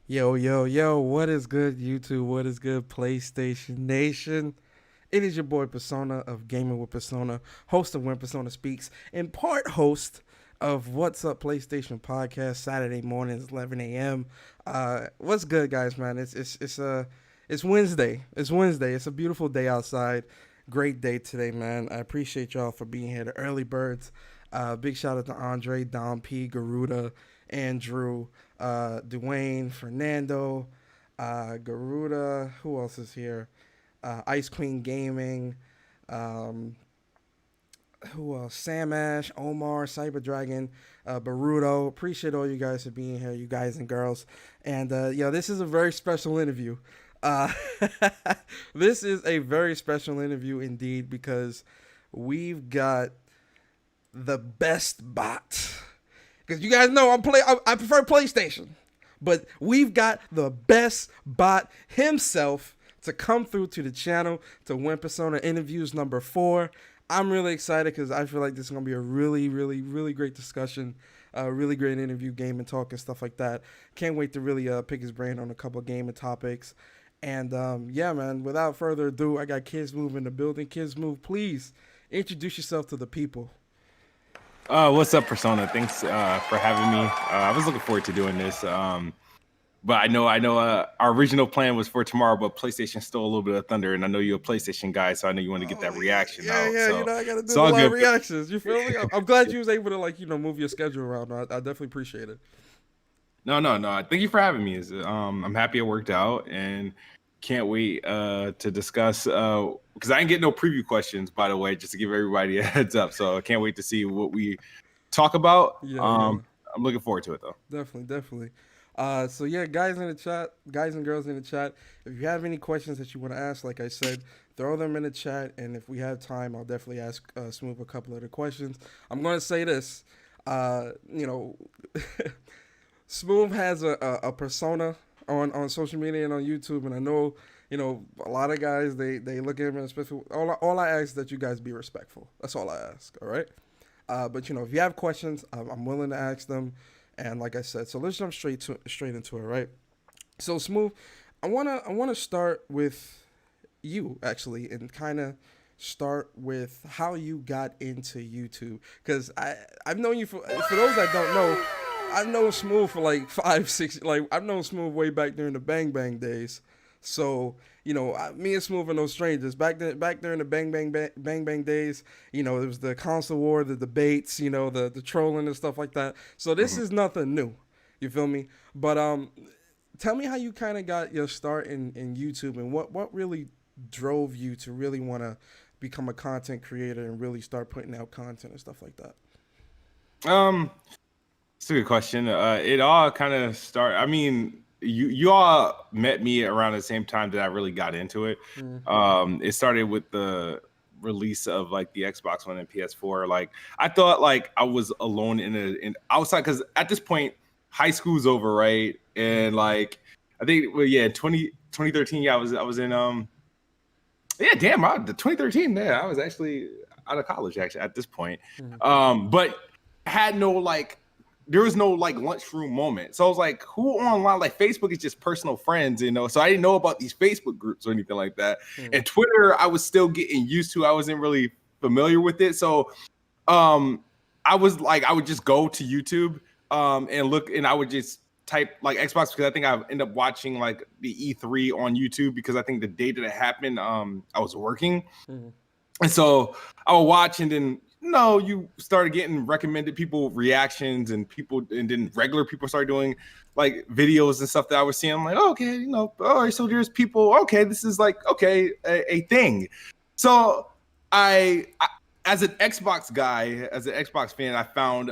Yo, yo, yo, what is good, YouTube? What is good, PlayStation Nation? It is your boy Persona of Gaming with Persona, host of When Persona Speaks, and part host of What's Up PlayStation podcast, Saturday mornings, 11 a.m. What's good, guys, man? It's Wednesday. It's Wednesday. It's a beautiful day outside. Great day today, man. I appreciate y'all for being here, the early birds. Big shout out to Andre, Dom P, Garuda, Andrew, Dwayne, Fernando, Garuda. Who else is here? Ice Queen Gaming. Um, who else? Sam Ash, Omar, Cyber Dragon, Baruto. Appreciate all you guys for being here, you guys and girls. And this is a very special interview. Uh, this is a very special interview indeed because we've got the best bot. Because you guys know I prefer PlayStation, but we've got the best bot himself to come through to the channel to Win Persona interviews number 4. I'm really excited because I feel like this is gonna be a really, really, really great discussion, really great interview, game and talk and stuff like that. Can't wait to really pick his brain on a couple of gaming topics. And yeah, man. Without further ado, I got Kidsmoove in the building. Kidsmoove, please introduce yourself to the people. What's up, Persona? Thanks for having me. I was looking forward to doing this. But I know, our original plan was for tomorrow, but PlayStation stole a little bit of thunder, and I know you're a PlayStation guy, so I know you want to get that reaction out. Yeah. So You know, I gotta do it's the all live good. reactions. You feel me? I'm glad you was able to move your schedule around. I definitely appreciate it. No. Thank you for having me. I'm happy it worked out, and can't wait to discuss. Because I didn't get no preview questions, by the way, just to give everybody a heads up. So I can't wait to see what we talk about. Yeah. I'm looking forward to it though. Definitely. So yeah, guys in the chat, guys and girls in the chat, if you have any questions that you want to ask, like I said, throw them in the chat, and if we have time, I'll definitely ask Smoove a couple of the questions. I'm gonna say this, you know, Smoove has a persona on social media and on YouTube, and I know a lot of guys they look at him as special. All I ask is that you guys be respectful. That's all I ask. All right. But if you have questions, I'm willing to ask them. And like I said, so let's jump straight into it, right? So Smoove, I wanna start with you actually, and kind of start with how you got into YouTube, because I've known you for those that don't know, I've known Smoove for like 5 6, like I've known Smoove way back during the Bang Bang days. So me and Smoove are no strangers. Back during the Bang Bang days, it was the console war, the debates, the trolling and stuff like that. So this is nothing new. You feel me? But tell me how you kind of got your start in YouTube, and what really drove you to really want to become a content creator and really start putting out content and stuff like that. Um, It's a good question. It all kind of started. I mean, you all met me around the same time that I really got into it. It started with the release of like the Xbox One and PS4. Like I thought like I was alone in outside, because at this point high school's over, right? And like I think yeah, 2013, yeah, I was in yeah, damn, the 2013, yeah, I was actually out of college actually at this point. But had no like there was no like lunchroom moment. So I was like, who online? Like Facebook is just personal friends, So I didn't know about these Facebook groups or anything like that. And Twitter, I was still getting used to. I wasn't really familiar with it. So I was like, I would just go to YouTube and look, and I would just type like Xbox, because I think I end up watching like the E3 on YouTube, because I think the day that it happened, I was working. And so I would watch, and then you started getting recommended people reactions, and then regular people started doing like videos and stuff that I was seeing. I'm like, oh, okay, all right, so there's people. Okay, this is like a thing. So I as an Xbox guy, as an Xbox fan, I found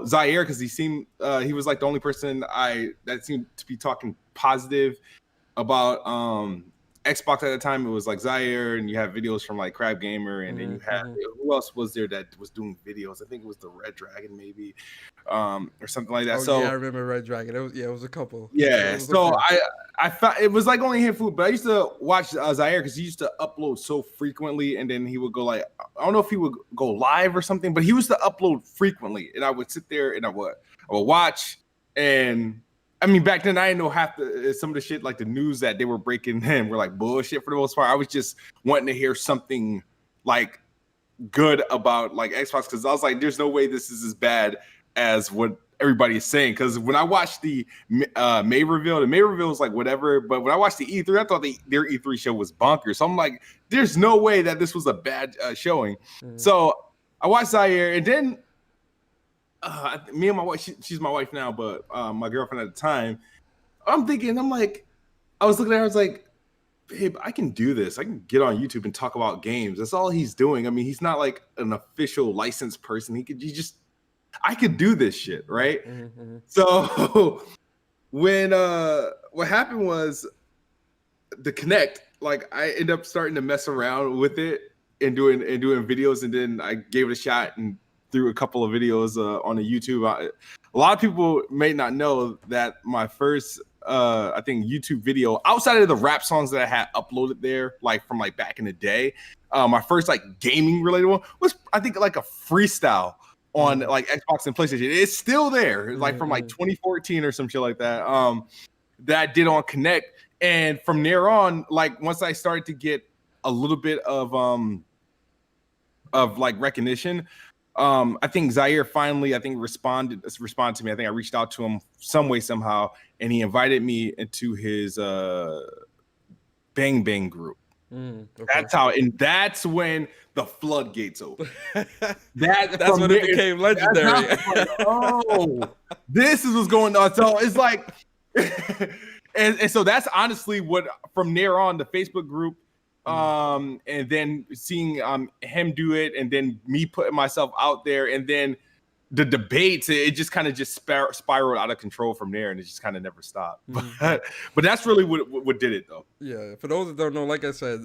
Zaire, because he was like the only person that seemed to be talking positive about Xbox at the time. It was like Zaire, and you have videos from like Crab Gamer, and then you had who else was there that was doing videos? I think it was the Red Dragon, maybe, or something like that. Yeah, I remember Red Dragon. It was a couple. Yeah, so I thought it was like only a handful, but I used to watch Zaire because he used to upload so frequently, and then he would go like, I don't know if he would go live or something, but he used to upload frequently, and I would sit there and I would watch, and I mean, back then I didn't know half some of the shit, like the news that they were breaking in were like bullshit for the most part. I was just wanting to hear something like good about like Xbox, because I was like, there's no way this is as bad as what everybody is saying. Because when I watched the May reveal, the May reveal was like whatever, but when I watched the E3, I thought their E3 show was bonkers. So I'm like, there's no way that this was a bad showing. So I watched Zaire, and then me and my wife, she's my wife now, but my girlfriend at the time, I'm like, I was looking at her, I was like, babe, I can do this. I can get on YouTube and talk about games. That's all he's doing. I mean, he's not like an official licensed person. I could do this shit, right? So when what happened was the Connect, like I ended up starting to mess around with it and doing videos, and then I gave it a shot and threw a couple of videos on the YouTube. A lot of people may not know that my first I think YouTube video outside of the rap songs that I had uploaded there, like from like back in the day, my first like gaming related one was I think like a freestyle on like Xbox and PlayStation. It's still there. It's like from like 2014 or some shit like that. That I did on Connect. And from there on, like once I started to get a little bit of like recognition, I think Zaire finally, responded to me. I think I reached out to him some way, somehow, and he invited me into his Bang Bang group. Okay. That's when the floodgates open. That's when it became legendary. Like, oh, this is what's going on. So it's like, and so that's honestly what from there on the Facebook group. And then seeing him do it, and then me putting myself out there, and then the debates, it just kind of just spiraled out of control from there, and it just kind of never stopped. But that's really what did it, though. Yeah, for those that don't know, like I said,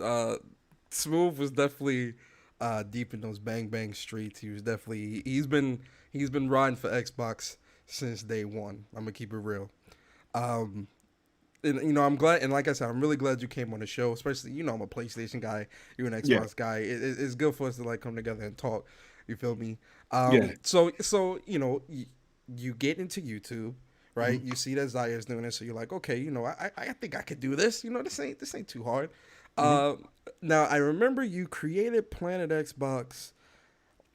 Smoove was definitely deep in those bang bang streets. He's been riding for Xbox since day one. I'm gonna keep it real. And you know, I'm glad, and like I said, I'm really glad you came on the show. Especially, you know, I'm a PlayStation guy, you're an Xbox guy. It's good for us to like come together and talk. You feel me? So you know, you get into YouTube, right? You see that Zaire's doing it, so you're like, okay, you know, I think I could do this. You know, this ain't too hard. Now I remember you created Planet Xbox.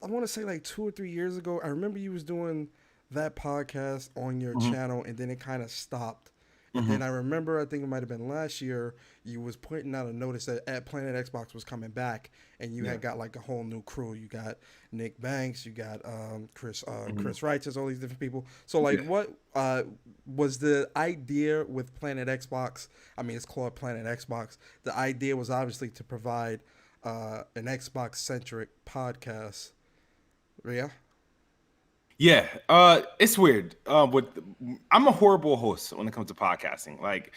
I want to say like 2 or 3 years ago. I remember you was doing that podcast on your channel, and then it kind of stopped. And then I remember, I think it might have been last year, you was putting out a notice that at Planet Xbox was coming back, and you had got like a whole new crew. You got Nick Banks, you got Chris Righteous, all these different people. So like, what was the idea with Planet Xbox? I mean, it's called Planet Xbox. The idea was obviously to provide an Xbox-centric podcast. Yeah. Yeah, it's weird. I'm a horrible host when it comes to podcasting. Like,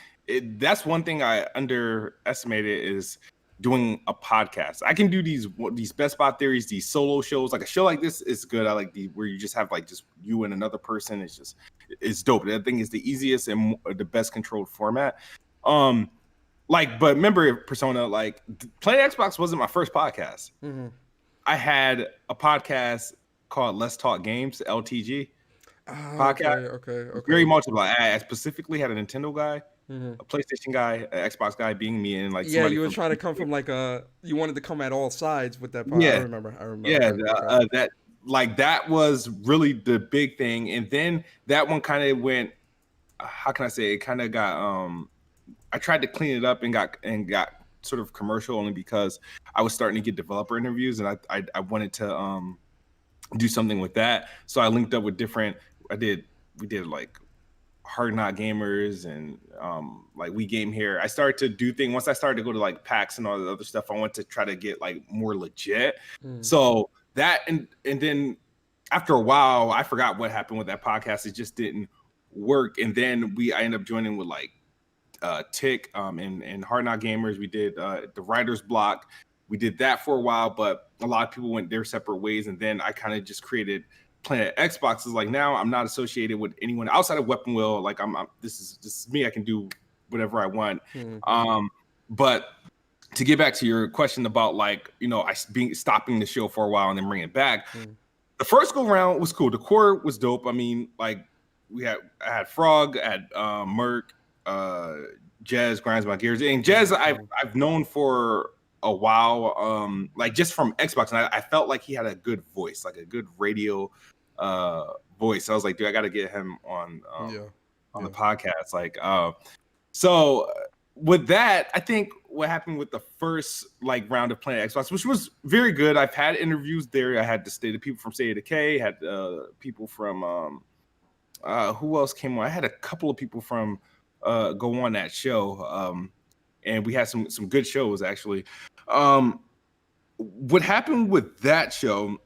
that's one thing I underestimated is doing a podcast. I can do these Best Spot Theories, these solo shows. Like a show like this is good. I like where you just have like just you and another person. It's dope. I think it's the easiest and the best controlled format. But remember, Persona, like Planet Xbox wasn't my first podcast. I had a podcast called Let's Talk Games, LTG podcast. Okay. Very multiple. I specifically had a Nintendo guy, a PlayStation guy, an Xbox guy, being me, and like you were trying to come from like you wanted to come at all sides with that part. I remember. Yeah, that was really the big thing, and then that one kind of went. How can I say? It kind of got. I tried to clean it up and got sort of commercial only because I was starting to get developer interviews, and I wanted to do something with that. So I linked up with we did like Hard Knock Gamers and like We Game Here. I started to do things once I started to go to like PAX and all the other stuff. I want to try to get like more legit. So that and then after a while, I forgot what happened with that podcast. It just didn't work. And then I ended up joining with like Tick and Hard Knock Gamers. We did the Writer's Block. We did that for a while, but a lot of people went their separate ways. And then I kind of just created Planet Xbox. Is like now I'm not associated with anyone outside of Weapon Wheel. Like this is me. I can do whatever I want. But to get back to your question about like, you know, stopping the show for a while and then bringing it back. The first go round was cool. The core was dope. I mean, like I had Frog, I had Merc, Jez grinds my gears, and Jez I've known for a while, like just from Xbox, and I felt like he had a good voice, like a good radio voice. So I was like, dude, I got to get him on the podcast, like so with that, I think what happened with the first like round of playing Xbox, which was very good. I've had interviews there. I had the people from State of Decay, had people from who else came on? I had a couple of people from go on that show. And we had some good shows actually. What happened with that show?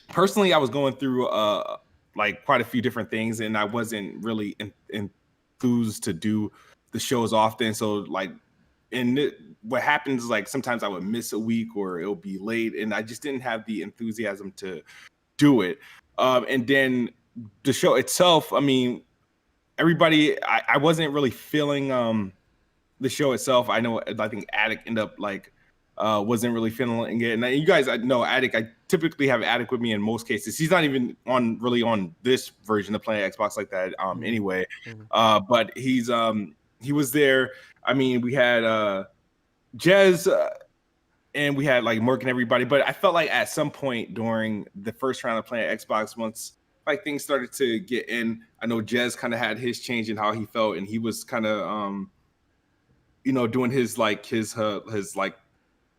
Personally, I was going through like quite a few different things, and I wasn't really enthused to do the shows often. So like, what happens is like sometimes I would miss a week or it'll be late, and I just didn't have the enthusiasm to do it. And then the show itself, I mean, everybody, I wasn't really feeling the show itself. I think Attic ended up like wasn't really feeling it. And you guys, I know Attic, I typically have Attic with me in most cases. He's not even on this version of playing Xbox like that anyway. But he was there. I mean, we had Jez and we had like Merc and everybody, but I felt like at some point during the first round of playing Xbox, once like things started to get in, I know Jez kind of had his change in how he felt, and he was kind of doing his like his like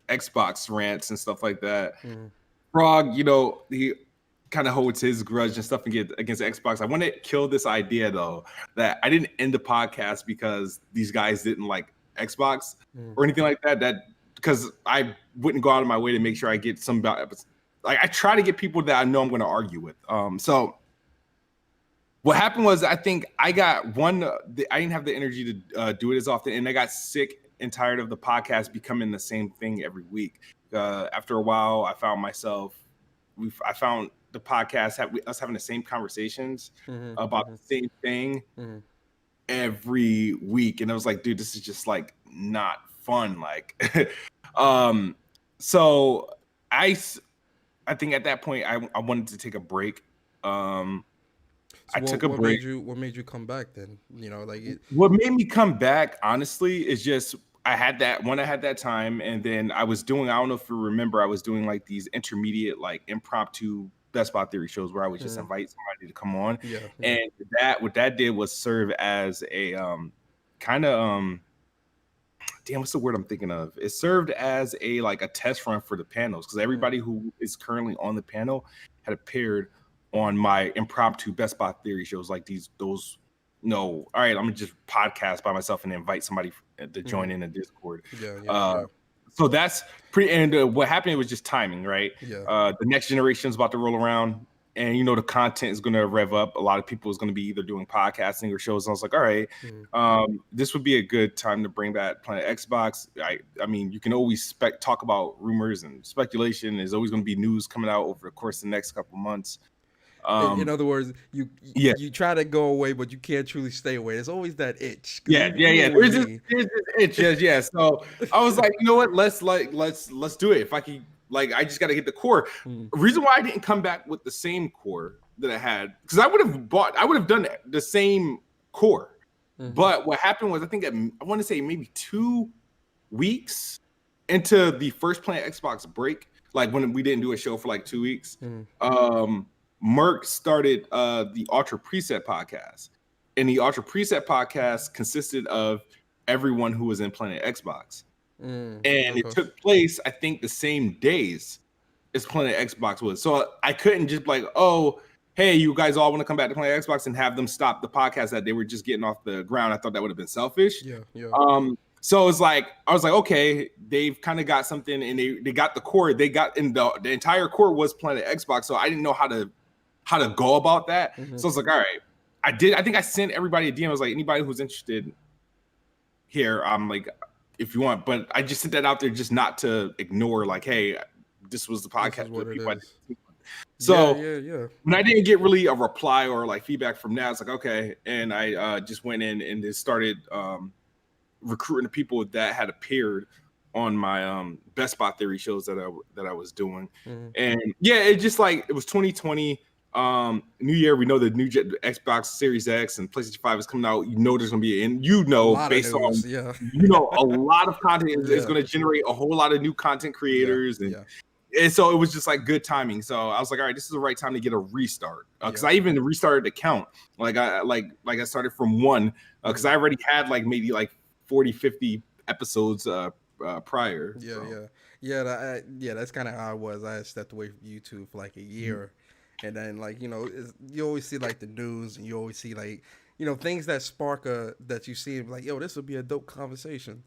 Xbox rants and stuff like that. Frog, he kind of holds his grudge and stuff against Xbox. I want to kill this idea though that I didn't end the podcast because these guys didn't like Xbox or anything like that. That because I wouldn't go out of my way to make sure I get some like I try to get people that I know I'm going to argue with. So what happened was I think I got I didn't have the energy to do it as often, and I got sick and tired of the podcast becoming the same thing every week. After a while, I found the podcast us having the same conversations about the same thing every week, and I was like, dude, this is just like not fun. Like, so I think at that point I wanted to take a break. So I took a break. What made you come back then? What made me come back, honestly, is just I had that time, and then I was doing. I don't know if you remember, I was doing like these intermediate, like impromptu Best Buy Theory shows where I would just invite somebody to come on, and what that did was serve as a kind of damn, what's the word I'm thinking of? It served as a test run for the panels, because everybody who is currently on the panel had appeared on my impromptu Best Buy Theory shows, like those. No, all right, I'm gonna just podcast by myself and invite somebody to join in a Discord. So that's pretty. And what happened was just timing, right? The next generation is about to roll around, and the content is going to rev up. A lot of people is going to be either doing podcasting or shows. And I was like, all right, this would be a good time to bring back Planet Xbox. I mean, you can always talk about rumors and speculation. There's always going to be news coming out over the course of the next couple of months. In other words, you try to go away, but you can't truly stay away. There's always that itch. Yeah. There's this itch. Yeah. So I was like, you know what? Let's do it. If I can, I just got to get the core. Reason why I didn't come back with the same core that I had, because I would have done the same core. But what happened was, I think I want to say maybe 2 weeks into the first Planet Xbox break, like when we didn't do a show for like 2 weeks, Merc started the Ultra Preset podcast, and the Ultra Preset podcast consisted of everyone who was in Planet Xbox, and it took place, I think, the same days as Planet Xbox was. So I couldn't just be like, oh, hey, you guys all want to come back to Planet Xbox, and have them stop the podcast that they were just getting off the ground. I thought that would have been selfish. So it's like, I was like, okay, they've kind of got something, and they got the core. They got in the entire core was Planet Xbox, so I didn't know how to go about that. So I was like, all right, I think I sent everybody a DM. I was like, anybody who's interested here, I'm like, if you want, but I just sent that out there just not to ignore, like, hey, this was the podcast. So when I didn't get really a reply or like feedback from that, I was like, okay. And I just went in and just started recruiting the people that had appeared on my Best Buy Theory shows that I was doing. And yeah, it just it was 2020. New Year, we know the Xbox Series X and PlayStation 5 is coming out. You know there's gonna be, and A lot of based on news, yeah. a lot of content is Yeah. gonna generate a whole lot of new content creators, and so it was just like good timing. So I was like, all right, this is the right time to get a restart, because I even restarted the count. Like I started from one, because I already had like maybe like 40, 50 episodes prior. That's kind of how I was. I had stepped away from YouTube for like a year, and then like you always see like the news, and you always see like things that spark that you see like, yo, this would be a dope conversation.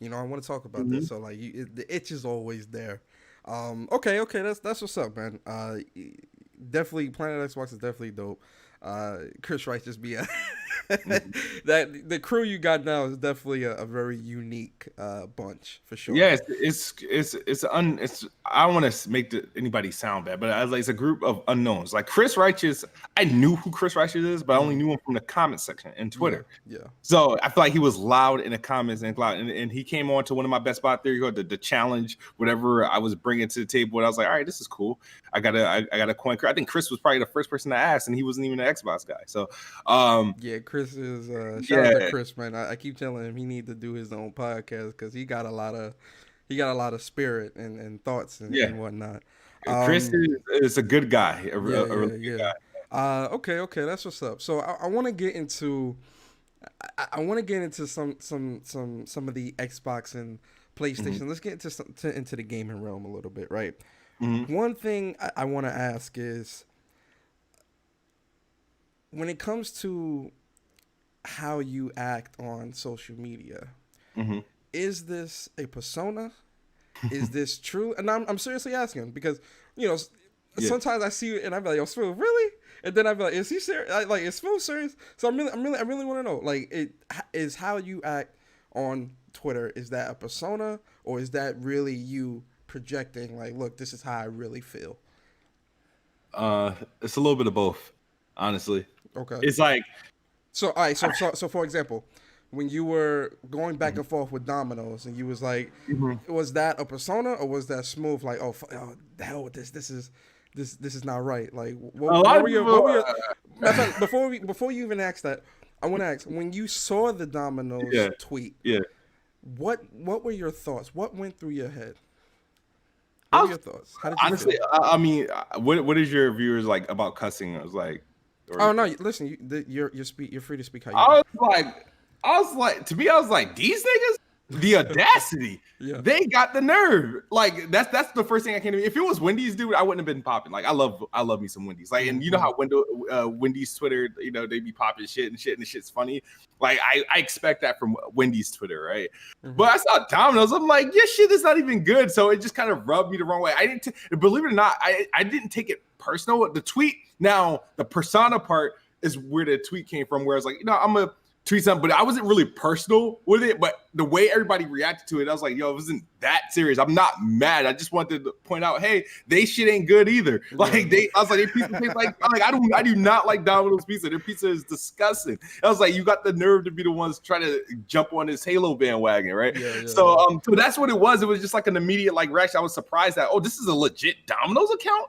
I want to talk about this. So like the itch is always there. Okay, that's what's up, man. Definitely Planet Xbox is definitely dope. Chris Wright just be that the crew you got now is definitely a very unique bunch for sure. Yeah, I don't want to make anybody sound bad, but it's a group of unknowns. Like Chris Righteous, I knew who Chris Righteous is, but I only knew him from the comment section in Twitter. Yeah. So I feel like he was loud in the comments and he came on to one of my Best Buy Theory, the challenge, whatever I was bringing to the table. And I was like, all right, this is cool. I got a coin. I think Chris was probably the first person to ask, and he wasn't even an Xbox guy. So Chris is shout out to Chris, man. I keep telling him he need to do his own podcast because he got a lot of spirit and thoughts and whatnot. Chris is a good guy, a really good guy. Okay, that's what's up. So I want to get into some of the Xbox and PlayStation. Let's get into the gaming realm a little bit, right? One thing I want to ask is, when it comes to how you act on social media, is this a persona? Is this true? And I'm seriously asking because sometimes I see it and I'm like, yo, Smoove, really? And then I'm like, is he serious? Like, is Smoove serious? So I really want to know. Like, it is how you act on Twitter. Is that a persona, or is that really you projecting? Like, look, this is how I really feel. It's a little bit of both, honestly. Okay. It's like, so all right. So for example, when you were going back and forth with Domino's, and you was like, was that a persona, or was that Smoove? Like, oh, the hell with this. This is not right. Like, what were your before you even ask that, I want to ask, when you saw the Domino's tweet, what were your thoughts? What went through your head? What were your thoughts? How did you honestly feel? I mean, what is your viewers like about cussing? I was like, oh no, listen, you're free to speak how you I was like, to me, I was like, these niggas, the audacity, they got the nerve. Like that's the first thing I came to me. If it was Wendy's, dude, I wouldn't have been popping. Like I love me some Wendy's. Like, and you know how Wendy's Twitter, they be popping shit and the shit's funny. Like I expect that from Wendy's Twitter, right? But I saw Domino's, I'm like, yeah, shit is not even good. So it just kind of rubbed me the wrong way. I didn't believe it or not, I didn't take it personal. The tweet, now the persona part is where the tweet came from, where I was like, I'm a tweet something, but I wasn't really personal with it. But the way everybody reacted to it, I was like, yo, it wasn't that serious. I'm not mad. I just wanted to point out, hey, they shit ain't good either. Like I was like, their pizza tastes like I do not like Domino's pizza. Their pizza is disgusting. I was like, you got the nerve to be the ones trying to jump on this Halo bandwagon, right? So that's what it was. It was just like an immediate like reaction. I was surprised that, oh, this is a legit Domino's account.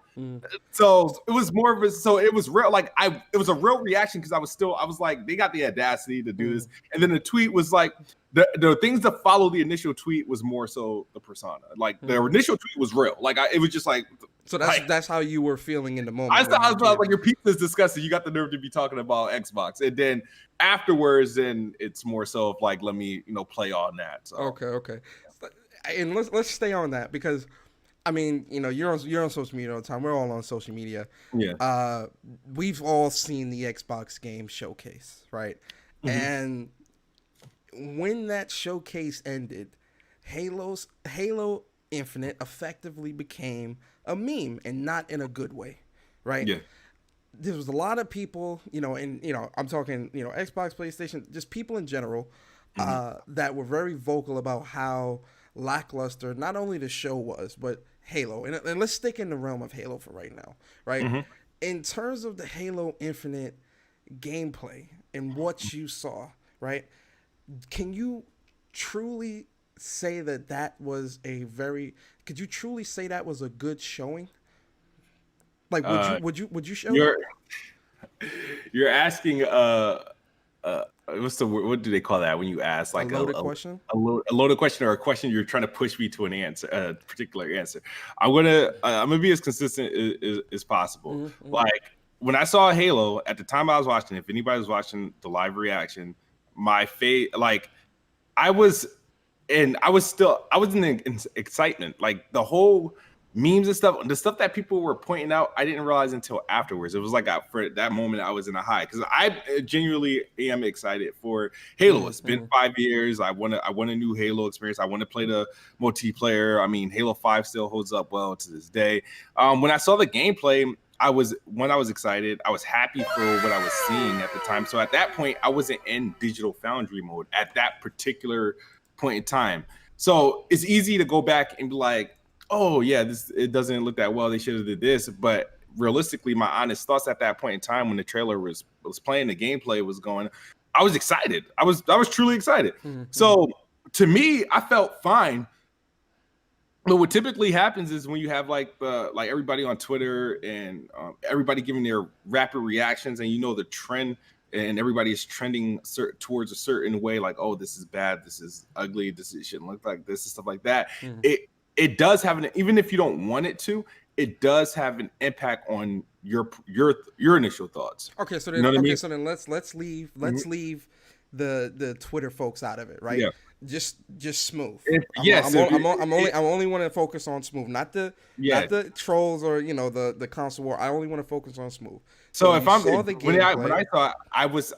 So it was more of a, so it was real. Like it was a real reaction because I was like, they got the audacity to do this. And then the tweet was like, the things that follow the initial tweet was more so the persona. Like the initial tweet was real. Like it was just like, so that's how you were feeling in the moment. I was like, your pizza is disgusting. You got the nerve to be talking about Xbox. And then afterwards, then it's more so of like, let me play on that. So. Okay. And let's stay on that, because I mean, you're on social media all the time. We're all on social media. Yeah. We've all seen the Xbox game showcase, right? And when that showcase ended, Halo Infinite effectively became a meme, and not in a good way, right? Yeah. There was a lot of people, and I'm talking, Xbox, PlayStation, just people in general, that were very vocal about how lackluster not only the show was, but Halo. And let's stick in the realm of Halo for right now, right? In terms of the Halo Infinite gameplay and what you saw, right? Can you truly say that was could you truly say that was a good showing? Like, would you show You're that? you're asking what's the word? What do they call that when you ask like a loaded question? a loaded question, or a question you're trying to push me to an answer, a particular answer? I'm gonna be as consistent as possible. Mm-hmm. Like when I saw Halo at the time I was watching, if anybody was watching the live reaction, my face, like I was, and I was in excitement. Like the whole memes and stuff, the stuff that people were pointing out, I didn't realize until afterwards. It was like for that moment, I was in a high because I genuinely am excited for Halo. It's been 5 years. I want a new Halo experience. I want to play the multiplayer. I mean, Halo 5 still holds up well to this day. When I saw the gameplay, I was excited. I was happy for what I was seeing at the time. So at that point, I wasn't in Digital Foundry mode at that particular point in time. So it's easy to go back and be like, oh yeah, it doesn't look that well. They should have did this. But realistically, my honest thoughts at that point in time when the trailer was playing, the gameplay was going, I was excited. I was truly excited. Mm-hmm. So to me, I felt fine. But what typically happens is when you have like everybody on Twitter and everybody giving their rapid reactions, and you know the trend, and everybody is trending towards a certain way, like, oh, this is bad, this is ugly, it shouldn't look like this, and stuff like that. Mm-hmm. It does have even if you don't want it to, it does have an impact on your initial thoughts. Okay, so then so then let's leave the Twitter folks out of it, right? Yeah. Just Smoove. I'm only want to focus on Smoove, not the trolls or the console war. I only want to focus on Smoove. So when I saw, I was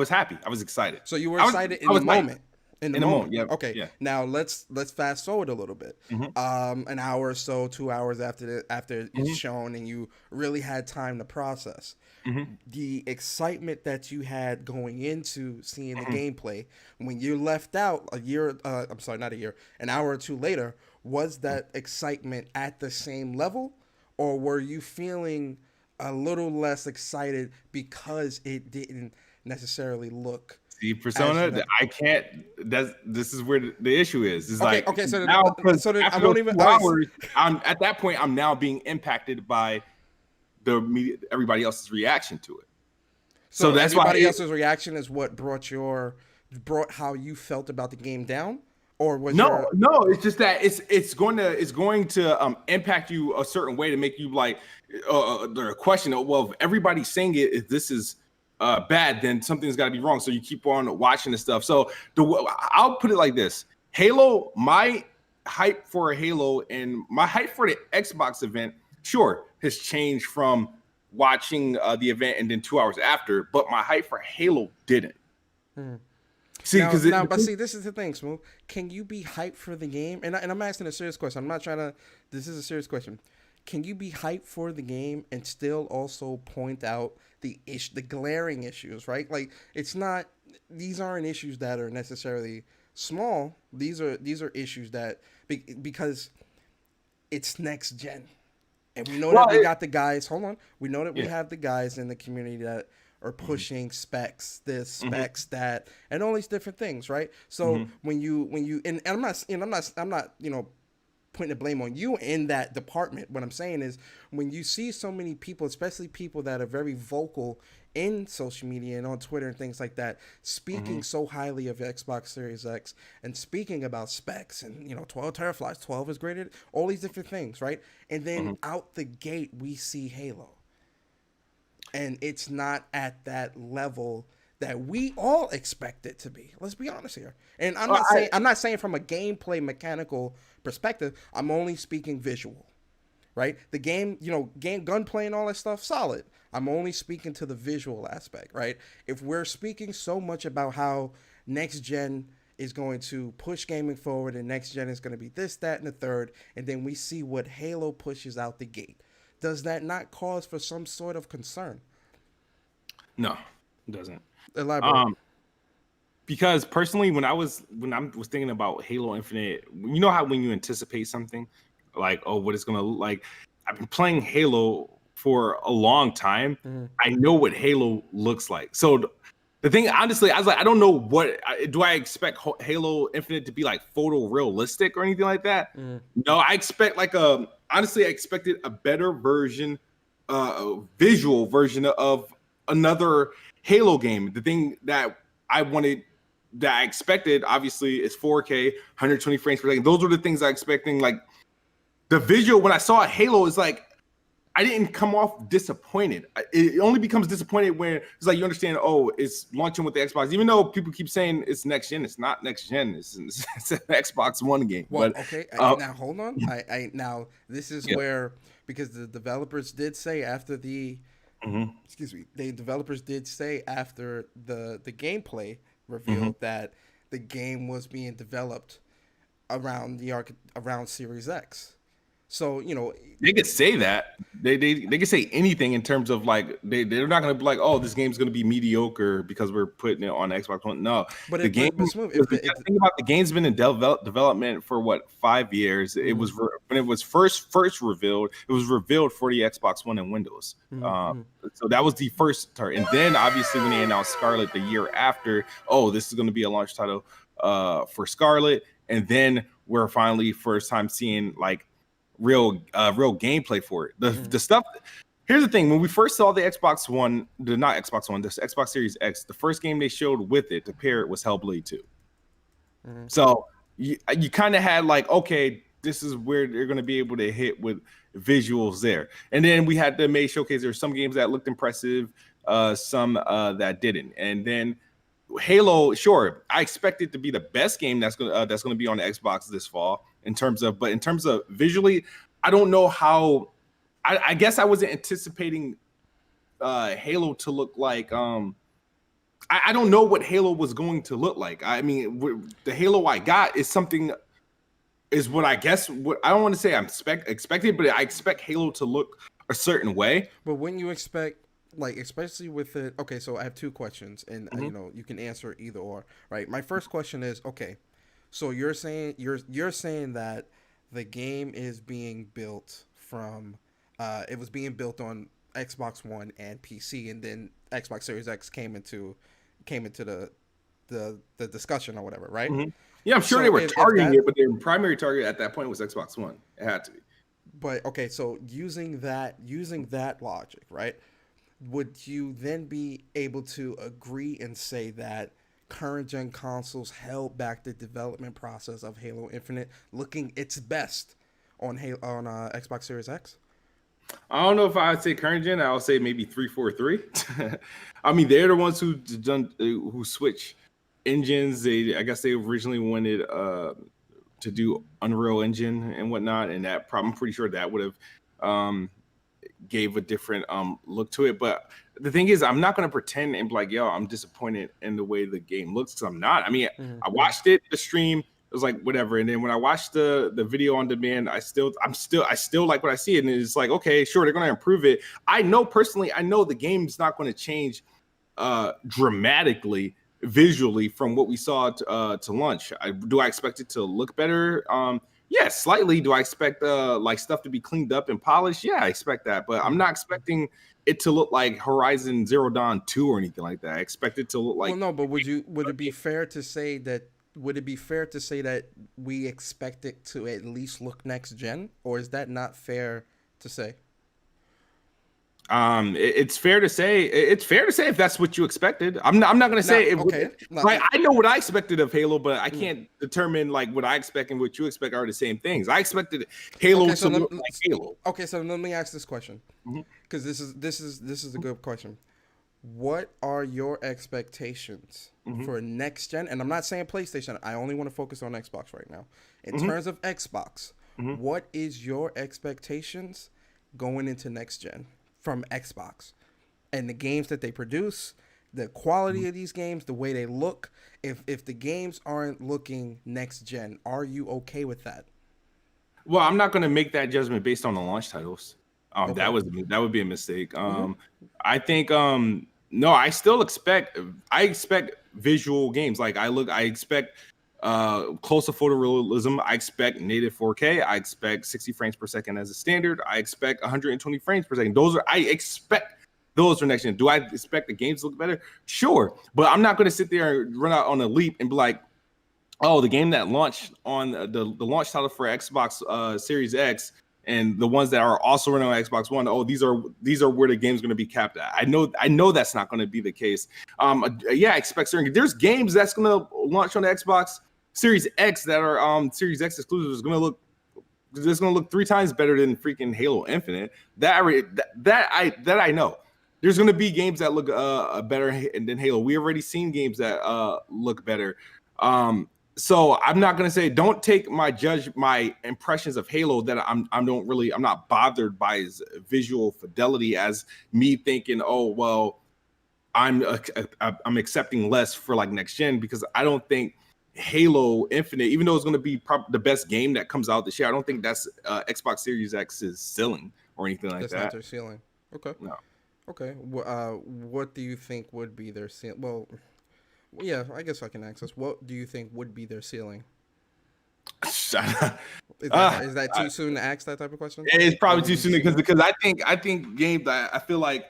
happy. I was excited. So you were excited in the moment. In the moment. Yeah. Okay. Yeah. Now let's fast forward a little bit. Mm-hmm. An hour or so, 2 hours after it's shown, and you really had time to process. Mm-hmm. The excitement that you had going into seeing the gameplay, when you left out an hour or two later, was that excitement at the same level, or were you feeling a little less excited because it didn't necessarily look? See, Persona, I can't. This is where the issue is. It's at that point, I'm now being impacted by everybody else's reaction to it. So that's everybody else's reaction is what brought how you felt about the game down, or was no? It's just that it's going to impact you a certain way to make you like the question. Well, if everybody's saying it, if this is bad, then something's got to be wrong. So you keep on watching the stuff. So I'll put it like this: Halo, my hype for Halo and my hype for the Xbox event, sure, has changed from watching the event and then 2 hours after, but my hype for Halo didn't. See, this is the thing, Smoove. Can you be hyped for the game? And I'm asking a serious question. I'm not trying to. This is a serious question. Can you be hyped for the game and still also point out the glaring issues, right? Like these aren't issues that are necessarily small. These are issues that because it's next gen, and we know that we got the guys. Hold on, we know that we have the guys in the community that are pushing specs, this, specs, that, and all these different things, right? So when you and I'm not putting the blame on you in that department. What I'm saying is when you see so many people, especially people that are very vocal in social media and on Twitter and things like that, speaking so highly of Xbox Series X and speaking about specs and 12 teraflops, 12 is graded, all these different things, right? And then out the gate we see Halo, and it's not at that level that we all expect it to be. Let's be honest here. And I'm not saying from a gameplay mechanical perspective. I'm only speaking visual, right? The game, gunplay and all that stuff, solid. I'm only speaking to the visual aspect, right? If we're speaking so much about how next gen is going to push gaming forward and next gen is going to be this, that, and the third, and then we see what Halo pushes out the gate, does that not cause for some sort of concern? No, it doesn't. Elaborate. Because personally, when I was thinking about Halo Infinite, you know how when you anticipate something, like, oh, what it's gonna look like. I've been playing Halo for a long time. I know what Halo looks like. So the thing, honestly, I was like, I don't know what do I expect Halo Infinite to be like photorealistic or anything like that. No, I expect honestly, I expected a better version visual version of another Halo game. The thing that I wanted, that I expected, obviously, is 4K, 120 frames per second. Those were the things I expecting. Like the visual when I saw Halo is like, I didn't come off disappointed. It only becomes disappointed when it's like you understand, oh, it's launching with the Xbox. Even though people keep saying it's next gen, it's not next gen. It's an Xbox One game. Well, But okay, now hold on. I now this is yeah. where, because the developers did say after the excuse me, the developers did say after the gameplay revealed that the game was being developed around around Series X. So They could say that. They could say anything in terms of like they're not gonna be like, oh, this game's gonna be mediocre because we're putting it on Xbox One. No, but the game. but Smoove, The thing about the game's been in development for what, 5 years. It was when it was first revealed. It was revealed for the Xbox One and Windows. So that was the first start, and then obviously when they announced Scarlet the year after, oh, this is gonna be a launch title for Scarlet, and then we're finally first time seeing like real gameplay for it. The stuff. Here's the thing: when we first saw the Xbox One, not Xbox One, this Xbox Series X, the first game they showed with it to pair it was Hellblade 2. So you kind of had like, okay, this is where they're going to be able to hit with visuals there. And then we had the May showcase. There were some games that looked impressive, some that didn't. And then Halo, sure, I expect it to be the best game that's gonna be on the Xbox this fall in terms of visually, I don't know how. I guess I wasn't anticipating Halo to look like. I don't know what Halo was going to look like. I mean, the Halo I got is something. Is what I guess. What I don't want to say I'm expected, but I expect Halo to look a certain way. But when you expect, like, especially with it, okay, so I have two questions, and you can answer either or, right? My first question is, okay, so you're saying that the game is being built from, it was being built on Xbox One and PC, and then Xbox Series X came into the discussion or whatever, right? Yeah, I'm sure they were targeting it, but their primary target at that point was Xbox One. It had to be. But okay, so using that logic, right? Would you then be able to agree and say that current gen consoles held back the development process of Halo Infinite looking its best on Xbox Series X? I don't know if I would say current gen. I'll say maybe 343. I mean, they're the ones who switch engines. I guess they originally wanted to do Unreal Engine and whatnot, and I'm pretty sure that would have gave a different look to it. But the thing is, I'm not going to pretend and be like, yo, I'm disappointed in the way the game looks, because I'm not. I mean, I watched the stream. It was like whatever, and then when I watched the video on demand, I still like what I see, and it's like, okay, sure, they're going to improve it. I know personally, the game's not going to change dramatically visually from what we saw to launch. Do I expect it to look better? Yeah, slightly. Do I expect like stuff to be cleaned up and polished? Yeah, I expect that, but I'm not expecting it to look like Horizon Zero Dawn 2 or anything like that. I expect it to look like. Well, no, but would it be fair to say that? Would it be fair to say that we expect it to at least look next gen, or is that not fair to say? It's fair to say. It's fair to say if that's what you expected. I'm not going to say it. Okay. Like, I know what I expected of Halo, but I can't determine like what I expect and what you expect are the same things. I expected Halo to look like Halo. Okay, so let me ask this question, because this is a good question. What are your expectations for next gen? And I'm not saying PlayStation. I only want to focus on Xbox right now. In terms of Xbox, what is your expectations going into next gen from Xbox, and the games that they produce, the quality of these games, the way they look? If the games aren't looking next gen, are you okay with that? Well, I'm not going to make that judgment based on the launch titles. That would be a mistake. I think no, I expect visual games. Like I expect close to photorealism. I expect native 4K. I expect 60 frames per second as a standard. I expect 120 frames per second. I expect those for next gen. Do I expect the games to look better? Sure, but I'm not going to sit there and run out on a leap and be like, oh, the game that launched on the launch title for Xbox Series X and the ones that are also running on Xbox One, oh, these are where the game's going to be capped at. I know that's not going to be the case. Yeah, I expect certain. There's games that's going to launch on the Xbox Series X that are Series X exclusive. Is going to look 3 times better than freaking Halo Infinite. That I know. There's going to be games that look better than Halo. We already seen games that look better. So I'm not gonna say, don't take my impressions of Halo that I'm not bothered by his visual fidelity as me thinking, oh well, I'm accepting less for like next gen, because I don't think Halo Infinite, even though it's gonna be the best game that comes out this year, I don't think that's Xbox Series X's ceiling or anything like that. That's not their ceiling. Okay. No. Okay. What do you think would be their ceiling? Well, yeah, I guess I can access. What do you think would be their ceiling? Is that too soon to ask that type of question? It's probably too soon because I think games that I feel like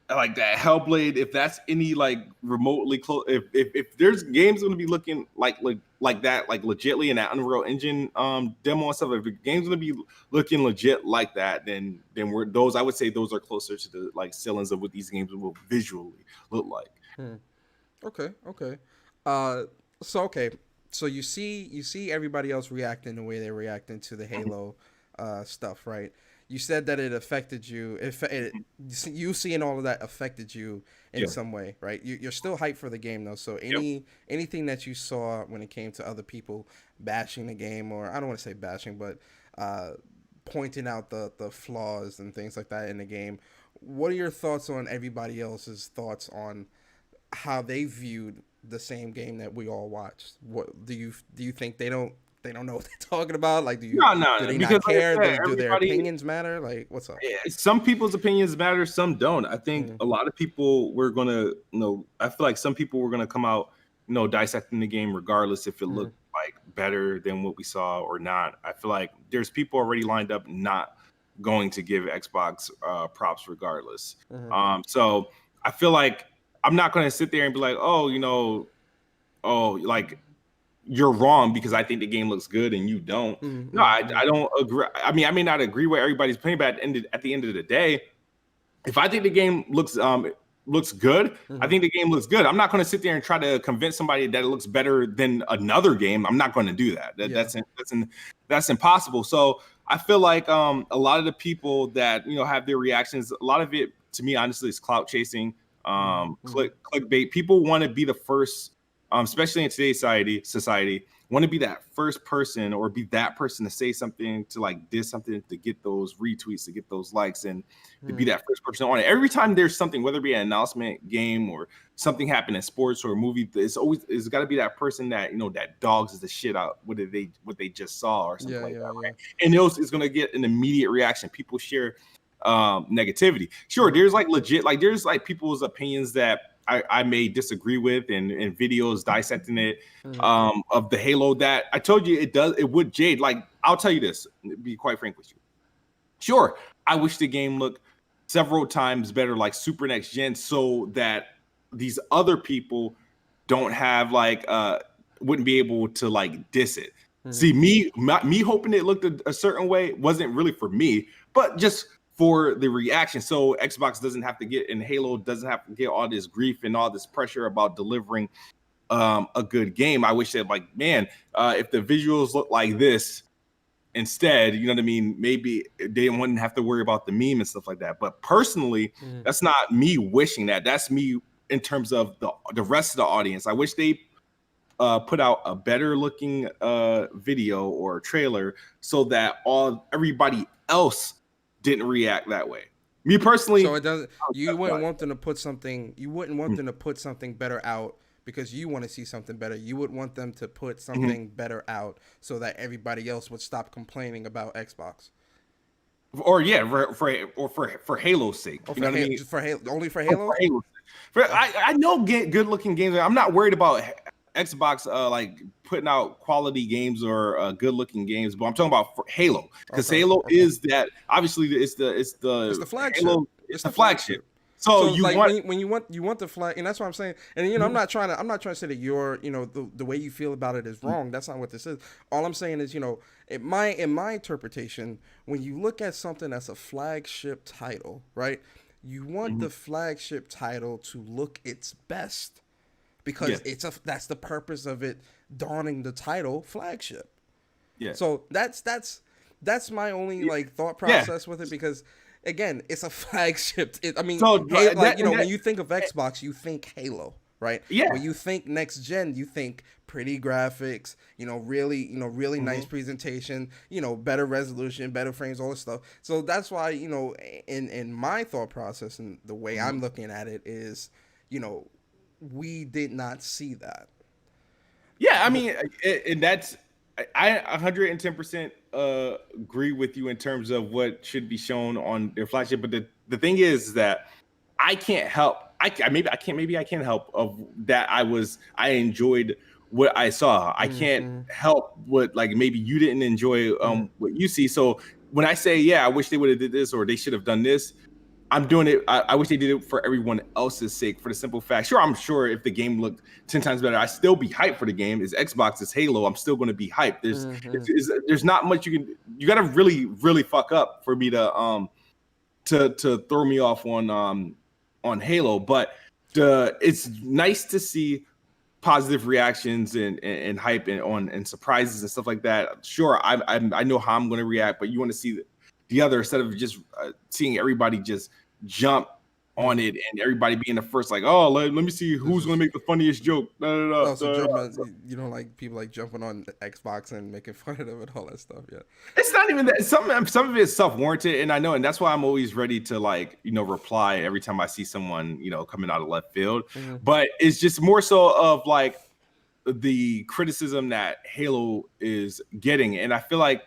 that Hellblade, if that's any like remotely close, if there's games going to be looking like that, like legitly in that Unreal Engine demo and stuff, if the game's going to be looking legit like that, then I would say those are closer to the like ceilings of what these games will visually look like. Okay. So you see everybody else reacting the way they're reacting to the Halo stuff, right? You said that it affected you. You seeing all of that affected you in some way, right? You're still hyped for the game though. So anything that you saw when it came to other people bashing the game, or I don't want to say bashing, but pointing out the flaws and things like that in the game. What are your thoughts on everybody else's thoughts on how they viewed the same game that we all watched? What do you think they don't know what they're talking about? Like, do they not care? Like do their opinions matter? Like, what's up? Some people's opinions matter, some don't. I think a lot of people were gonna, I feel like some people were gonna come out, dissecting the game regardless if it looked like better than what we saw or not. I feel like there's people already lined up not going to give Xbox props regardless. So I feel like I'm not going to sit there and be like, like you're wrong because I think the game looks good and you don't. No, I don't agree. I mean, I may not agree with everybody's opinion, but at the end of the day, if I think the game looks good, I think the game looks good. I'm not going to sit there and try to convince somebody that it looks better than another game. I'm not going to do that. That's impossible. So I feel like a lot of the people that have their reactions, a lot of it to me honestly is clout chasing. Clickbait. People want to be the first, especially in today's society, want to be that first person or be that person to say something, to like diss something, to get those retweets, to get those likes, and to be that first person on it. Every time there's something, whether it be an announcement, game, or something happened in sports or a movie, it's got to be that person that that dogs the shit out what they just saw or something that. Right? And it's going to get an immediate reaction. People share negativity. Sure, there's like legit, like there's like people's opinions that I may disagree with, and videos dissecting it of the Halo that I told you it would jade. Like, I'll tell you this, be quite frank with you. Sure, I wish the game looked several times better, like super next gen, so that these other people don't have wouldn't be able to like diss it. See, me hoping it looked a certain way wasn't really for me, but just for the reaction, so Xbox doesn't have to get, and Halo doesn't have to get all this grief and all this pressure about delivering a good game. I wish that, if the visuals look like this instead, you know what I mean, maybe they wouldn't have to worry about the meme and stuff like that. But personally, that's not me wishing that. That's me in terms of the rest of the audience. I wish they put out a better looking video or trailer so that everybody else didn't react that way. Me personally, so it doesn't. You wouldn't want them to put something. You wouldn't want them to put something better out because you want to see something better. You would want them to put something better out so that everybody else would stop complaining about Xbox. Or for Halo's sake. Or you know what I mean? Only for Halo. I know good looking games. I'm not worried about Xbox putting out quality games or good looking games, but I'm talking about for Halo, because Halo is that, obviously it's the flagship. Halo, it's the flagship. So So you like want when you want the flag, and that's what I'm saying. And I'm not trying to say that your the way you feel about it is wrong. That's not what this is. All I'm saying is in my interpretation, when you look at something that's a flagship title, right? You want the flagship title to look its best yeah, because that's the purpose of it donning the title flagship. yeah, So that's my only yeah, like thought yeah. process with it because again, it's a flagship. I mean, So hey, like that and when that you think of Xbox, you think Halo, right? When yeah. you think next gen, you think pretty graphics, really nice Mhm. presentation, better resolution, better frames, all this stuff. So that's why in my thought process and the way I'm Mhm. looking at it is, you know, we did not see that. Yeah, I But mean, and that's I 110% agree with you in terms of what should be shown on their flagship. But the thing is that I can't help. Maybe I can't help of that. I enjoyed what I saw. I can't mm-hmm, help what like maybe you didn't enjoy yeah. what you see. So when I say yeah, I wish they would have did this or they should have done this. I'm doing it. I wish they did it for everyone else's sake, for the simple fact. Sure, I'm sure if the game looked 10 times better, I still be hyped for the game. It's Xbox, it's Halo. I'm still going to be hyped. Mm-hmm. There's not much you can. You got to really fuck up for me to throw me off on Halo. But it's nice to see positive reactions and hype and surprises and stuff like that. Sure, I know how I'm going to react, but you want to see the other instead of just seeing everybody just jump on it and everybody being the first, like, oh, let me see This who's going is to make the funniest joke. Da, da, da, also da, da. jumping. You don't like people like jumping on Xbox and making fun of them and all that stuff. Yeah. It's not even that. Some of it is self warranted, and I know, and that's why I'm always ready to like reply every time I see someone coming out of left field. Mm-hmm. But it's just more so of like the criticism that Halo is getting, and I feel like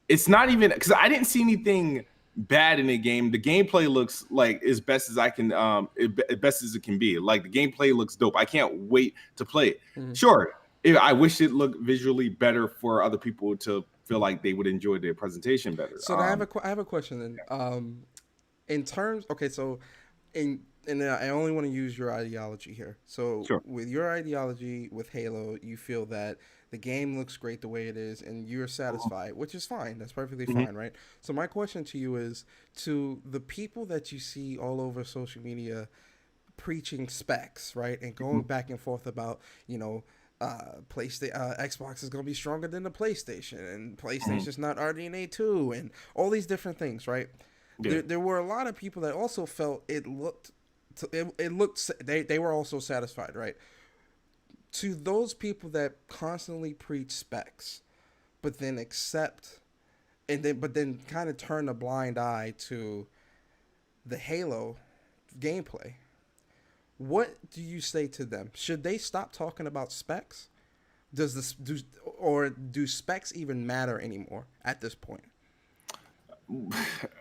it's not even because I didn't see anything bad in the game. The gameplay looks like as best as I can, as best as it can be. Like the gameplay looks dope. I can't wait to play it. Mm-hmm. Sure, I wish it looked visually better for other people to feel like they would enjoy their presentation better. So I have a question then. In terms, okay, so and I only want to use your ideology here. So Sure. with your ideology with Halo, you feel that the game looks great the way it is, and you're satisfied, which is fine. That's perfectly Mhm. fine, right? So my question to you is, to the people that you see all over social media preaching specs, right, and going Mhm. back and forth about PlayStation, Xbox is going to be stronger than the PlayStation, and Mhm. PlayStation's not RDNA 2, and all these different things, right? Yeah. There were a lot of people that also felt it looked they were also satisfied, right? To those people that constantly preach specs, but then accept but then kind of turn a blind eye to the Halo gameplay. What do you say to them? Should they stop talking about specs? Do specs even matter anymore at this point?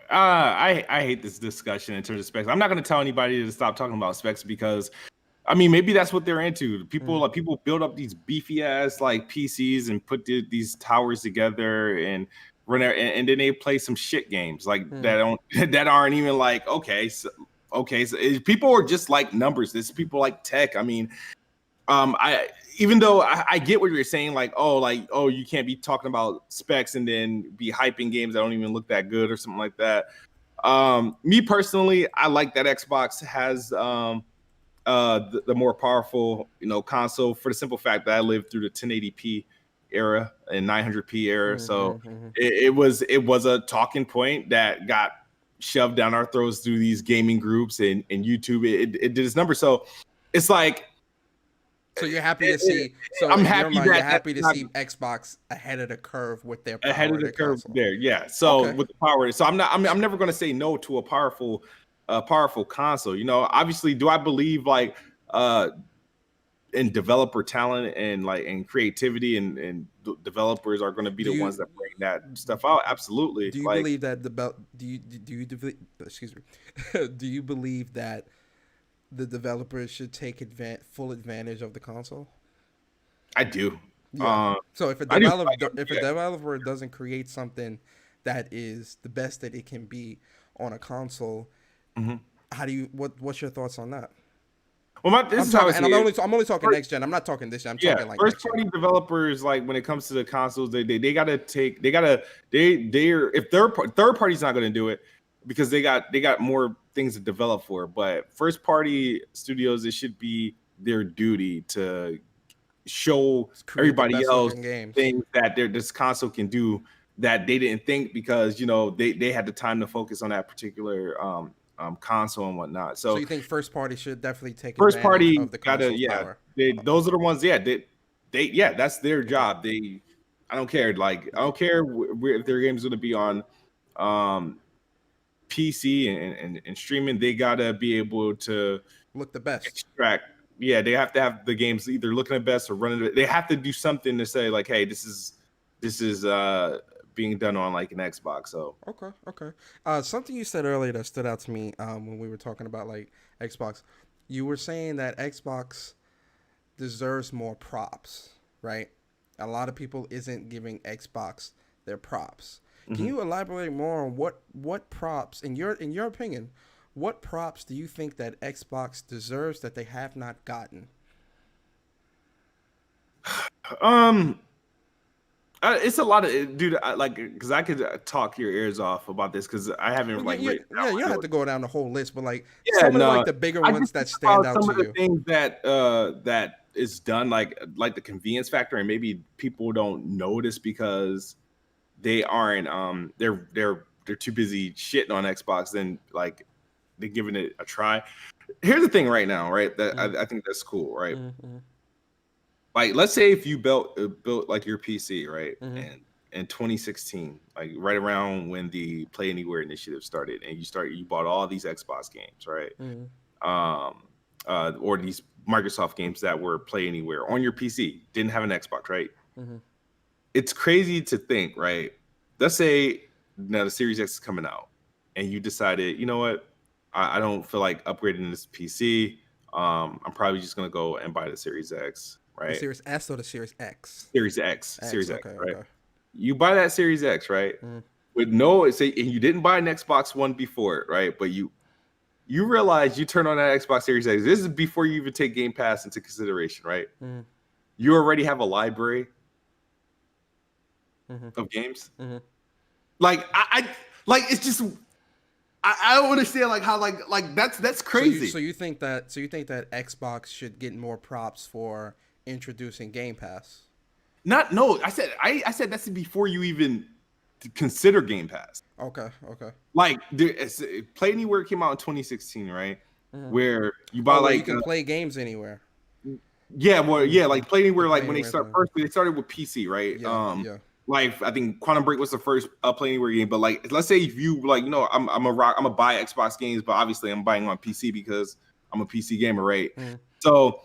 I hate this discussion in terms of specs. I'm not going to tell anybody to stop talking about specs because I mean maybe that's what they're into. Mm, People build up these beefy ass like PCs and put these towers together and and then they play some shit games like mm. that don't that aren't even like people are just like numbers. This people like tech. I mean, I even though I get what you're saying, like you can't be talking about specs and then be hyping games that don't even look that good or something like that. Me personally, I like that Xbox has the more powerful console for the simple fact that I lived through the 1080p era and 900p era, so Mm-hmm. it was a talking point that got shoved down our throats through these gaming groups and YouTube. It did its number, so it's like So you're happy it, to it, see. So I'm in your happy mind, you're that that's happy to not see Xbox ahead of the curve with their ahead power of of the their curve console. there. Yeah. So Okay. with the power, so I'm never going to say no to a powerful console. Obviously, do I believe like uh in developer talent and like and creativity and developers are going to be Do the you ones that bring that stuff out? Absolutely. do you Like believe that the belt? Excuse me. Do you believe that the developers should take full advantage of the console? I do. Yeah. Um, So I do. if a Yeah. developer doesn't create something that is the best that it can be on a console, Mhm. How do you what's your thoughts on that? Well, this is how I see I'm it. only talking next gen. I'm not talking this gen. I'm Yeah, talking like first next gen. party developers, like when it comes to the consoles, they gotta take they're if third party's not gonna do it because they got more things to develop for. But first party studios, it should be their duty to show Let's create the everybody best else looking games. things that this console can do that they didn't think because they had the time to focus on that particular console and whatnot. So So you think first party should definitely take first advantage party of the gotta, console's yeah, power? those are the ones, yeah, yeah, that's their Okay. job. I don't care, like I don't care if their game's gonna be on um PC and streaming. They gotta be able to Look the best. extract. Yeah, they have to have the games either looking at best or running. They have to do something to say like, hey, this is being done on like an Xbox. So Okay, okay. Something you said earlier that stood out to me when we were talking about like Xbox. You were saying that Xbox deserves more props, right? A lot of people isn't giving Xbox their props. Can mhm. you elaborate more on what props in your opinion, what props do you think that Xbox deserves that they have not gotten? um it's a lot of dude. Like, because I could talk your ears off about this because I haven't Well, like written down yeah, you my don't have notes. to go down the whole list, but like Yeah, some of the, like no, the bigger I just ones think that stand about out some to of the you. things that is done, like the convenience factor, and maybe people don't notice because they aren't they're too busy shitting on Xbox than like they're giving it a try. Here's the thing right now, right? That Mm, I think that's cool, right? mm, Like, let's say if you built like your PC, right, mm, and in 2016, like right around when the Play Anywhere initiative started, and you bought all these Xbox games, right? mm, um, or these Microsoft games that were Play Anywhere on your PC, didn't have an Xbox, right? mm, It's crazy to think, right? Let's say now the Series X is coming out, and you decided, you know what, I don't feel like upgrading this PC. I'm probably just gonna go and buy the Series X, the right? Series S or the Series X? Series X, Okay, right? okay. You buy that Series X, right? Mm. With no, say, and you didn't buy an Xbox One before it, right? But you realize you turn on that Xbox Series X. This is before you even take Game Pass into consideration, right? Mm, You already have a library mm, of games. mm. Like I like it's just I don't understand like how like that's crazy. So you think that Xbox should get more props for introducing Game Pass? Not no, I said that's before you even consider Game Pass. Okay, okay. Like Play Anywhere came out in 2016, right? Mm. Where you buy Oh, where you like can play games anywhere. yeah, well, yeah, Mm-hmm. like Play The Anywhere, like Play when they Anywhere start thing. first, they started with PC, right? Yeah, yeah. Like I think Quantum Break was the first Play Anywhere game, but like let's say if you like, I'm a buy Xbox games, but obviously I'm buying on PC because I'm a PC gamer, right? Mm, So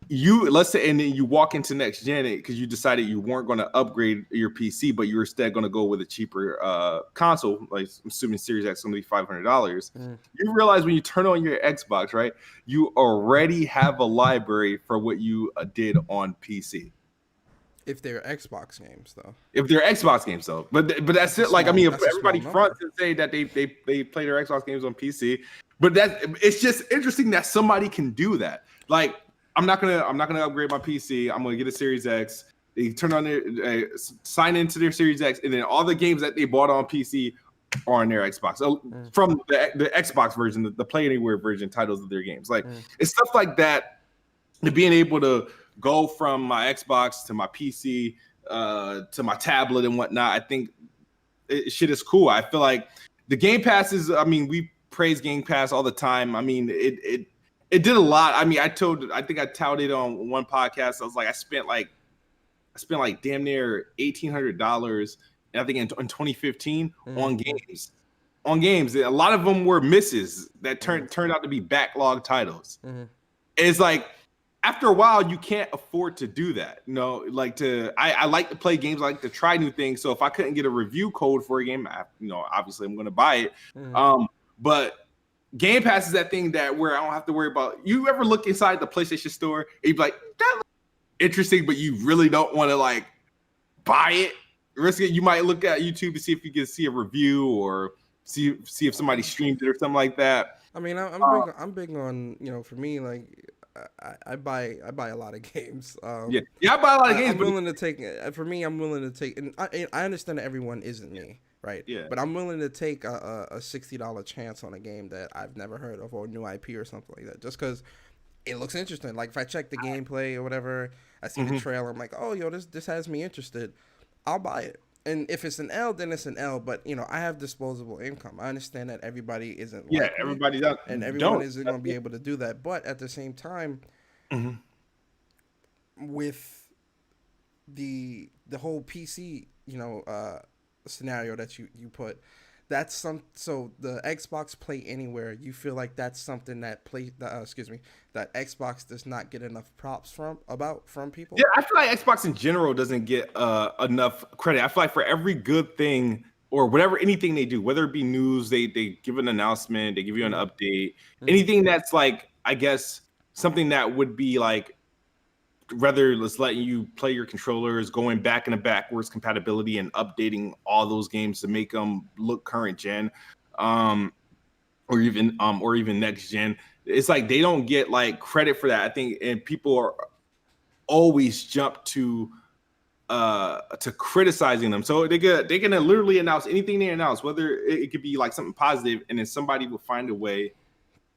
let's say, and then you walk into next gen because you decided you weren't going to upgrade your PC, but you were instead going to go with a cheaper console, like I'm assuming Series X, going to be $500. mm. You realize when you turn on your Xbox, right, you already have a library for what you did on PC. If they're Xbox games, though, If they're Xbox games, though, but that's it. Like I mean, if that's a small everybody number. fronts and say that they play their Xbox games on PC, but that it's just interesting that somebody can do that. Like I'm not gonna upgrade my PC. I'm gonna get a Series X. They turn on their sign into their Series X, and then all the games that they bought on PC are on their Xbox. So Mm, from the Xbox version, the Play Anywhere version titles of their games. Like mm. it's stuff like that. And being able to go from my Xbox to my PC to my tablet and whatnot, I think shit is cool. I feel like the Game Pass is. I mean, we praise Game Pass all the time. I mean, it did a lot. I mean, I think I touted on one podcast. I was like, I spent like damn near $1,800. I think in 2015 Mm, on mm, games. On games, a lot of them were misses that mm, turned out to be backlog titles. mm, It's like after a while, you can't afford to do that. You know, like I like to play games, I like to try new things. So if I couldn't get a review code for a game, obviously I'm going to buy it. mm. But Game Pass is that thing that where I don't have to worry about. You ever look inside the PlayStation Store and you be like, that looks interesting, but you really don't want to like buy it. Risk it. You might look at YouTube to see if you can see a review or see if somebody streamed it or something like that. I mean, Uh, I'm big on, for me, like I buy a lot of games. yeah, I buy a lot of games, I'm but willing to take, for me, I'm willing to take, and I understand that everyone isn't me, right? yeah, But I'm willing to take a $60 chance on a game that I've never heard of or a new IP or something like that, just because it looks interesting. Like if I check the gameplay or whatever, I see the hmm trailer, I'm like, oh, yo, this has me interested. I'll buy it. And if it's an L, then it's an L. But I have disposable income. I understand that everybody isn't yeah, like me, everybody and everyone don't. isn't going to be able to do that. But at the same time, Mhm. with the whole PC, scenario that you put, that's some so the Xbox Play Anywhere. You feel like that's something that that Xbox does not get enough props from Yeah, people. I feel like Xbox in general doesn't get enough credit. I feel like for every good thing or whatever anything they do, whether it be news, they give an announcement, they give you an Mm-hmm. update, Mm-hmm. anything that's like I guess something that would be like rather it's letting you play your controllers, going back and a backwards compatibility and updating all those games to make them look current gen, um, or even next gen. It's like they don't get like credit for that. I think, and people are always jump to criticizing them. So they can literally announce anything they announce, whether it could be like something positive, and then somebody will find a way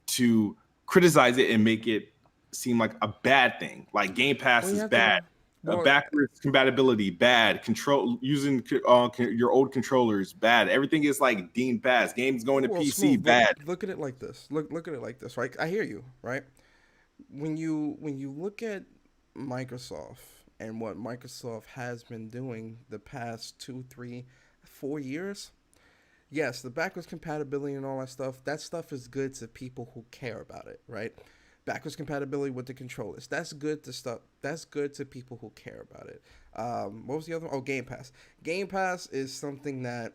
to criticize it and make it seem like a bad thing. Like Game Well, Pass you is have bad. to. Well, Backwards compatibility bad. Control using your old controllers bad. Everything is like deemed bad. Games going to well, PC Smoove. Look, bad. look at it like this. Look at it like this. Right. I hear you. Right. When you look at Microsoft and what Microsoft has been doing the past 2, 3, 4 years, yes, the backwards compatibility and all that stuff is good to people who care about it, right? Backwards compatibility with the controllers. That's good to stuff. That's good to people who care about it. What was the other one? Oh, Game Pass. Game Pass is something that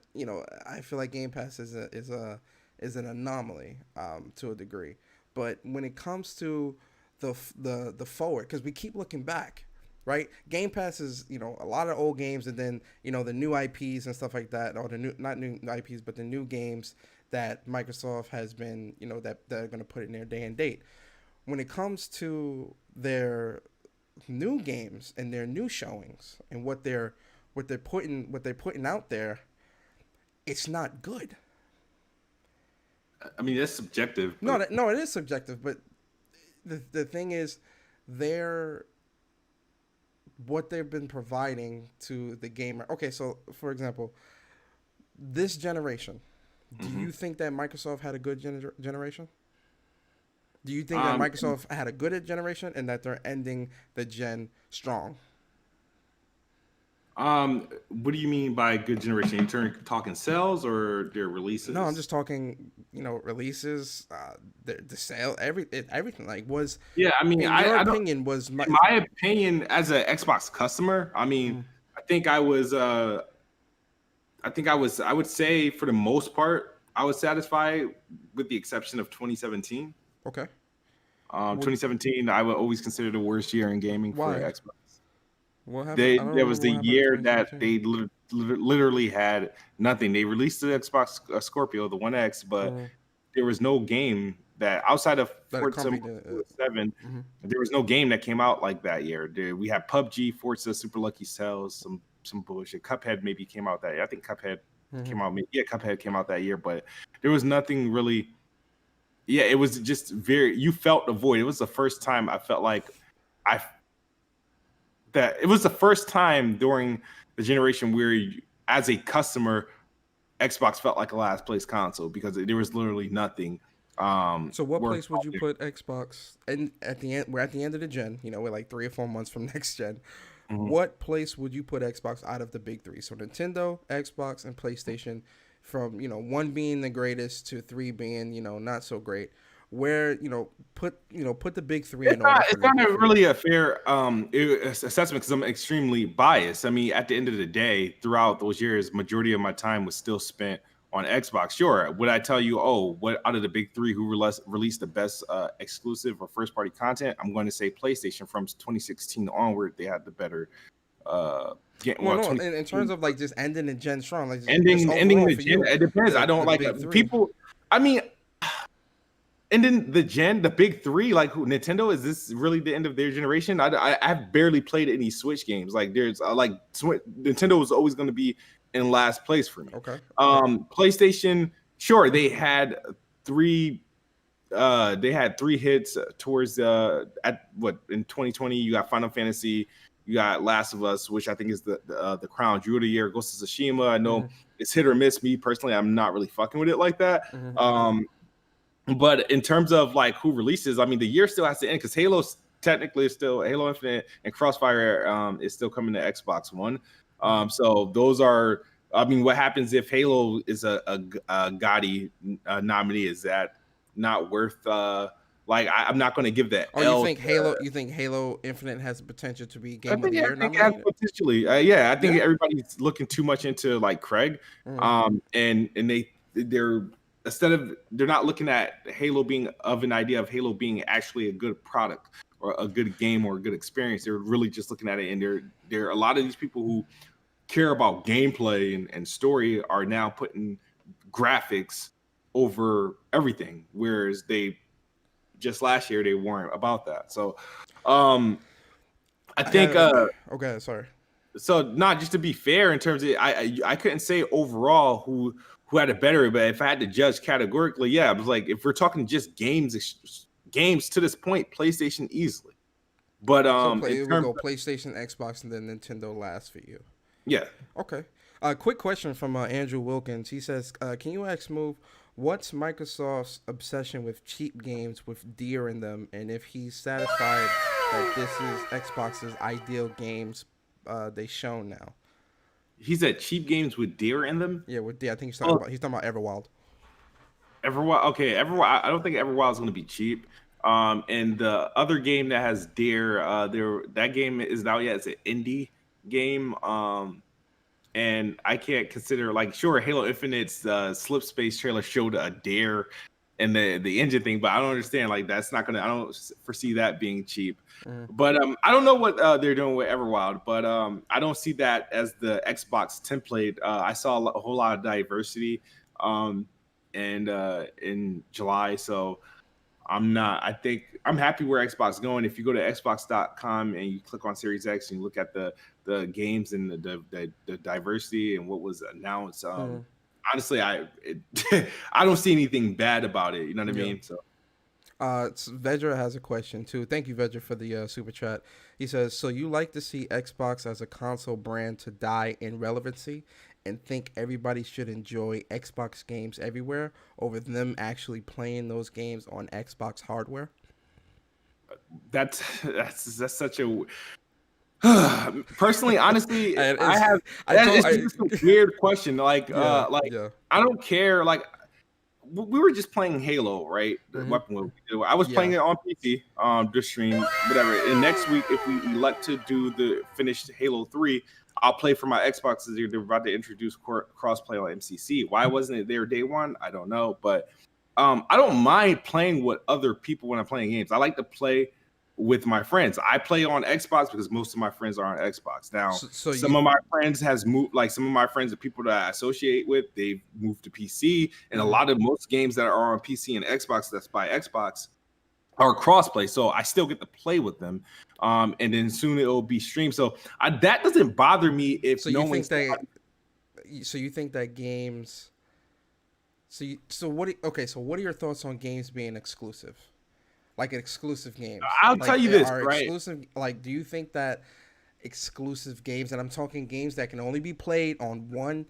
I feel like Game Pass is an anomaly to a degree. But when it comes to the forward, because we keep looking back, right? Game Pass is a lot of old games, and then the new IPs and stuff like that, or the new not new IPs, but the new games that Microsoft has been that they're going to put in their day and date. When it comes to their new games and their new showings and what they're putting out there, it's not good. I mean, that's subjective, No, but no, it is subjective, but the thing is, they're what they've been providing to the gamer. Okay, so for example, this generation, do mhm. you think that Microsoft had a good generation? Do you think that um, Microsoft had a good generation and that they're ending the gen strong? what do you mean by good generation? You turn talking sales or their No, I'm releases? just talking, releases, the sale, everything. Like, was Yeah, I mean, in your I don't. opinion was my In my opinion, as an Xbox customer, I mean, mm, I think I would say for the most part, I was satisfied with the exception of 2017. okay? What 2017, I would always consider the worst year in gaming for why? Xbox. What happened? I don't There was remember the what happened in year that 2017. they literally had nothing. They released the Xbox Scorpio, the One X, but Mm, there was no game that outside of that Forza accompanied Motorsport it. 7, Mm-hmm. there was no game that came out like that year. We had PUBG, Forza, Super Lucky Cells, some bullshit. Cuphead maybe came out that year. I think Cuphead Mm-hmm. came out. Yeah, Cuphead came out that year, but there was nothing really. Yeah, it was just very. You felt the void. It was the first time I felt like I that it was the first time during the generation where, as a customer, Xbox felt like a last place console because there was literally nothing So what worth place would you there. put Xbox? And at the end, we're at the end of the gen. We're like 3 or 4 months from next gen. Mhm. What place would you put Xbox out of the big three? So Nintendo, Xbox, and PlayStation, from one being the greatest to three being not so great. Where put the big three in order for It's me not a for you. really a fair assessment because I'm extremely biased. I mean, at the end of the day, throughout those years, majority of my time was still spent on Xbox. Sure, would I tell you, oh, what out of the big three who released the best exclusive or first party content? I'm going to say PlayStation. From 2016 onward, they had the better game. Well, Well, no, in terms 2016 of like just ending the gen strong, like just ending overall the for gen. you, It depends. I don't the like big three. people. I mean, And then the big three, like Nintendo, is this really the end of their generation? I've barely played any Switch games. Like there's Nintendo was always going to be in last place for me. Okay. PlayStation, sure, they had three hits towards at what in 2020. You got Final Fantasy, you got Last of Us, which I think is the crown jewel of the year. Ghost of Tsushima, I know it's hit or miss. Me personally, I'm not really fucking with it like that. But in terms of like who releases, I mean, the year still has to end because Halo's technically still Halo Infinite and Crossfire is still coming to Xbox One. So those are, I mean, what happens if Halo is a GOTY nominee? Is that not worth? I'm not going to give that. Oh, you think Halo? You think Halo Infinite has the potential to be Game of the Year nominated? I think potentially. I think everybody's looking too much into like Craig, and they're. Instead of they're not looking at Halo being of an idea of Halo being actually a good product or a good game or a good experience. They're really just looking at it, and there are a lot of these people who care about gameplay and story are now putting graphics over everything, whereas they just last year they weren't about that. So I think okay, sorry. So not just to be fair in terms of I couldn't say overall who had it better, but if I had to judge categorically, yeah, I was like, if we're talking just games to this point, PlayStation easily. But we go PlayStation, Xbox, and then Nintendo last for you. Yeah. Okay. Quick question from Andrew Wilkins. He says, "Can you ask Smoove what's Microsoft's obsession with cheap games with deer in them, and if he's satisfied that this is Xbox's ideal games they shown now?" He said cheap games with deer in them. Yeah, with deer. I think he's talking about Everwild. Everwild. Okay, Everwild. I don't think Everwild is going to be cheap. And the other game that has deer, that game is out yet. It's an indie game. And I can't consider sure, Halo Infinite's Slip Space trailer showed a deer and the engine thing, but I don't understand. That's not gonna. I don't foresee that being cheap. But I don't know what they're doing with Everwild, but I don't see that as the Xbox template. I saw a whole lot of diversity, and in July, so I'm not. I think I'm happy where Xbox is going. If you go to Xbox.com and you click on Series X and you look at the games and the diversity and what was announced. Honestly, I don't see anything bad about it. You know what I mean? So, Vedra has a question too. Thank you, Vedra, for the super chat. He says, "So you like to see Xbox as a console brand to die in relevancy, and think everybody should enjoy Xbox games everywhere over them actually playing those games on Xbox hardware?" That's such a personally, honestly, it's a weird question. I don't care. We were just playing Halo, right? Weapon Wheel. I was playing it on PC, just stream, whatever. And next week, if we elect to do the finished Halo 3, I'll play for my Xbox. They're about to introduce crossplay on MCC. Why wasn't it there day one? I don't know, but I don't mind playing with other people when I'm playing games. I like to play with my friends. I play on Xbox because most of my friends are on Xbox. Now, some of my friends has moved, some of my friends, the people that I associate with, they've moved to PC, and most games that are on PC and Xbox that's by Xbox are crossplay. So I still get to play with them. And then soon it'll be streamed. So that doesn't bother me if so you think that games. So what are your thoughts on games being exclusive? Like exclusive games. I'll tell you this, right? Exclusive, do you think that exclusive games, and I'm talking games that can only be played on one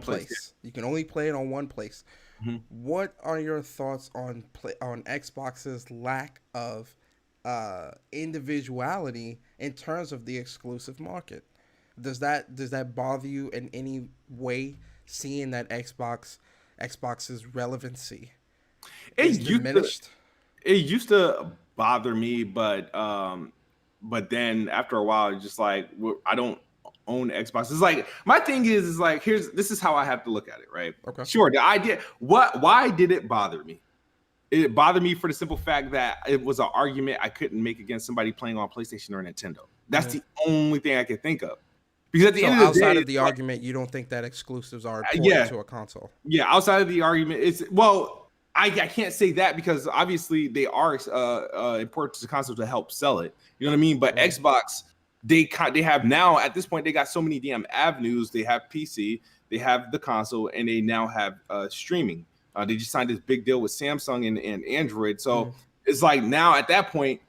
place. You can only play it on one place. What are your thoughts on Xbox's lack of individuality in terms of the exclusive market? Does that bother you in any way? Seeing that Xbox's relevancy is diminished. It used to bother me, but then after a while, it's just I don't own Xbox. It's my thing is this is how I have to look at it, right? Okay. Sure. The idea, why did it bother me? It bothered me for the simple fact that it was an argument I couldn't make against somebody playing on PlayStation or Nintendo. That's the only thing I could think of. Because at the end of the day, outside of the argument, you don't think that exclusives are important to a console? Yeah, outside of the argument, I can't say that because obviously they are important to the console to help sell it. You know what I mean? But Xbox, they have now at this point they got so many damn avenues. They have PC, they have the console, and they now have streaming. They just signed this big deal with Samsung and Android. So it's like now at that point,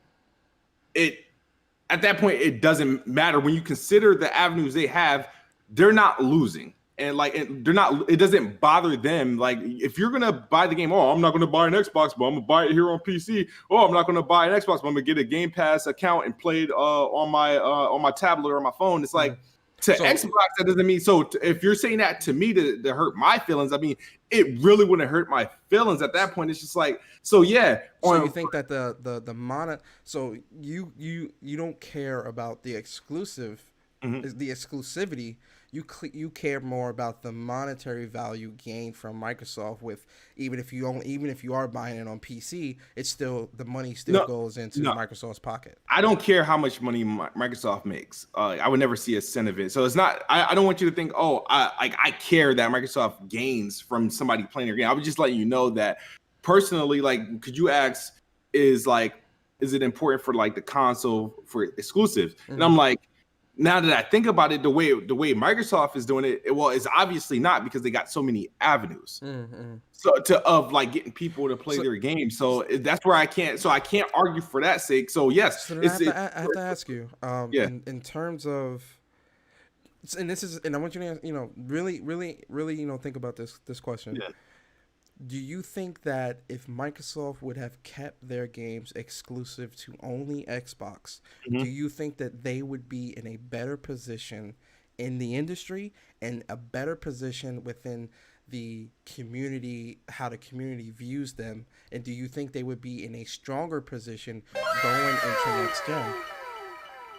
it doesn't matter when you consider the avenues they have. They're not losing. And they're not, it doesn't bother them. Like, if you're gonna buy the game, oh, I'm not gonna buy an Xbox, but I'm gonna buy it here on PC. Oh, I'm not gonna buy an Xbox, but I'm gonna get a Game Pass account and play it on my tablet or my phone. It's like Xbox, that doesn't mean so. If you're saying that to me to hurt my feelings, I mean, it really wouldn't hurt my feelings at that point. It's just like, so yeah. So you think that so you don't care about the exclusive, the exclusivity. You care more about the monetary value gained from Microsoft with even if you are buying it on PC, it's still the money goes into Microsoft's pocket. I don't care how much money Microsoft makes. I would never see a cent of it. So it's not. I don't want you to think, oh, I care that Microsoft gains from somebody playing their game. I would just let you know that personally, like, could you ask, is it important for like the console for exclusives? And I'm like, now that I think about it, the way Microsoft is doing it, well, it's obviously not, because they got so many avenues. So of like getting people to play their game. So that's where I can't argue for that sake. So yes, so I have to ask you, in terms of, and I want you to really think about this question. Yeah. Do you think that if Microsoft would have kept their games exclusive to only Xbox, do you think that they would be in a better position in the industry and a better position within the community, how the community views them? And do you think they would be in a stronger position going into next gen?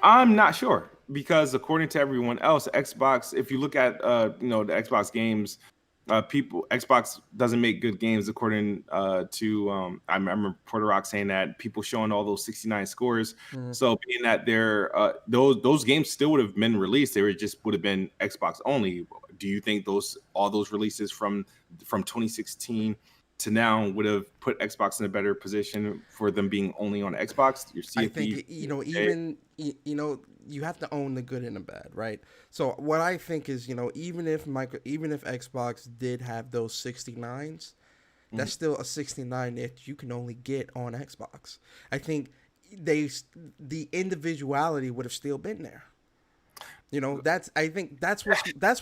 I'm not sure, because according to everyone else, Xbox, if you look at the Xbox games, Xbox doesn't make good games according to I remember Porter Rock saying that, people showing all those 69 scores. So being that they're those games still would have been released, they would have been Xbox only. Do you think all those releases from 2016 to now would have put Xbox in a better position for them being only on Xbox? I think you have to own the good and the bad, right? So what I think is, even if Xbox did have those 69s, that's still a 69 that you can only get on Xbox. I think the individuality would have still been there. I think that's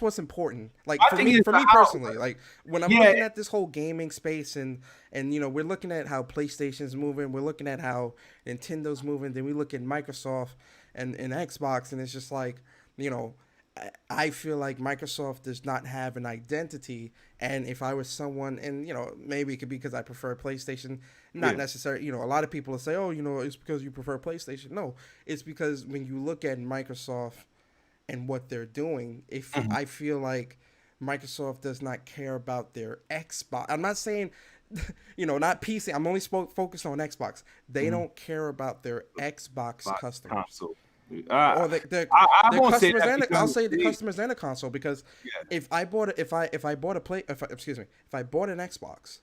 what's important. Like for me personally, like when I'm looking at this whole gaming space and we're looking at how PlayStation's moving, we're looking at how Nintendo's moving, then we look at Microsoft and Xbox, and it's just like, I feel like Microsoft does not have an identity. And if I was someone, and maybe it could be because I prefer PlayStation, not necessarily, a lot of people will say, oh, it's because you prefer PlayStation. No, it's because when you look at Microsoft and what they're doing, I feel like Microsoft does not care about their Xbox. I'm not saying, not PC. I'm only focused on Xbox. They don't care about their Xbox customers. Console. Or their customers, and I'll say the customers and the console, because if I bought an Xbox,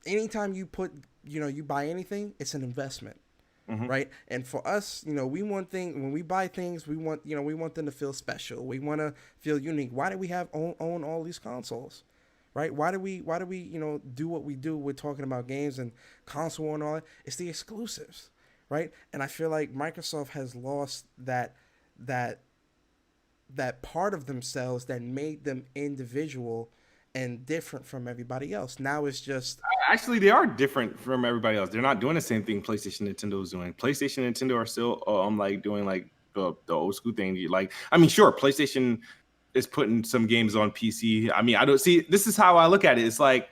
anytime you buy anything, it's an investment. Right, and for us, we want when we buy things, we want them to feel special. We want to feel unique. Why do we own all these consoles, right? Why do we do what we do? We're talking about games and console and all that. It's the exclusives, right? And I feel like Microsoft has lost that part of themselves that made them individual and different from everybody else. Now it's just... Actually, they are different from everybody else. They're not doing the same thing PlayStation and Nintendo is doing. PlayStation and Nintendo are still doing like the old school thing. Sure, PlayStation is putting some games on PC. I don't see... This is how I look at it. It's like,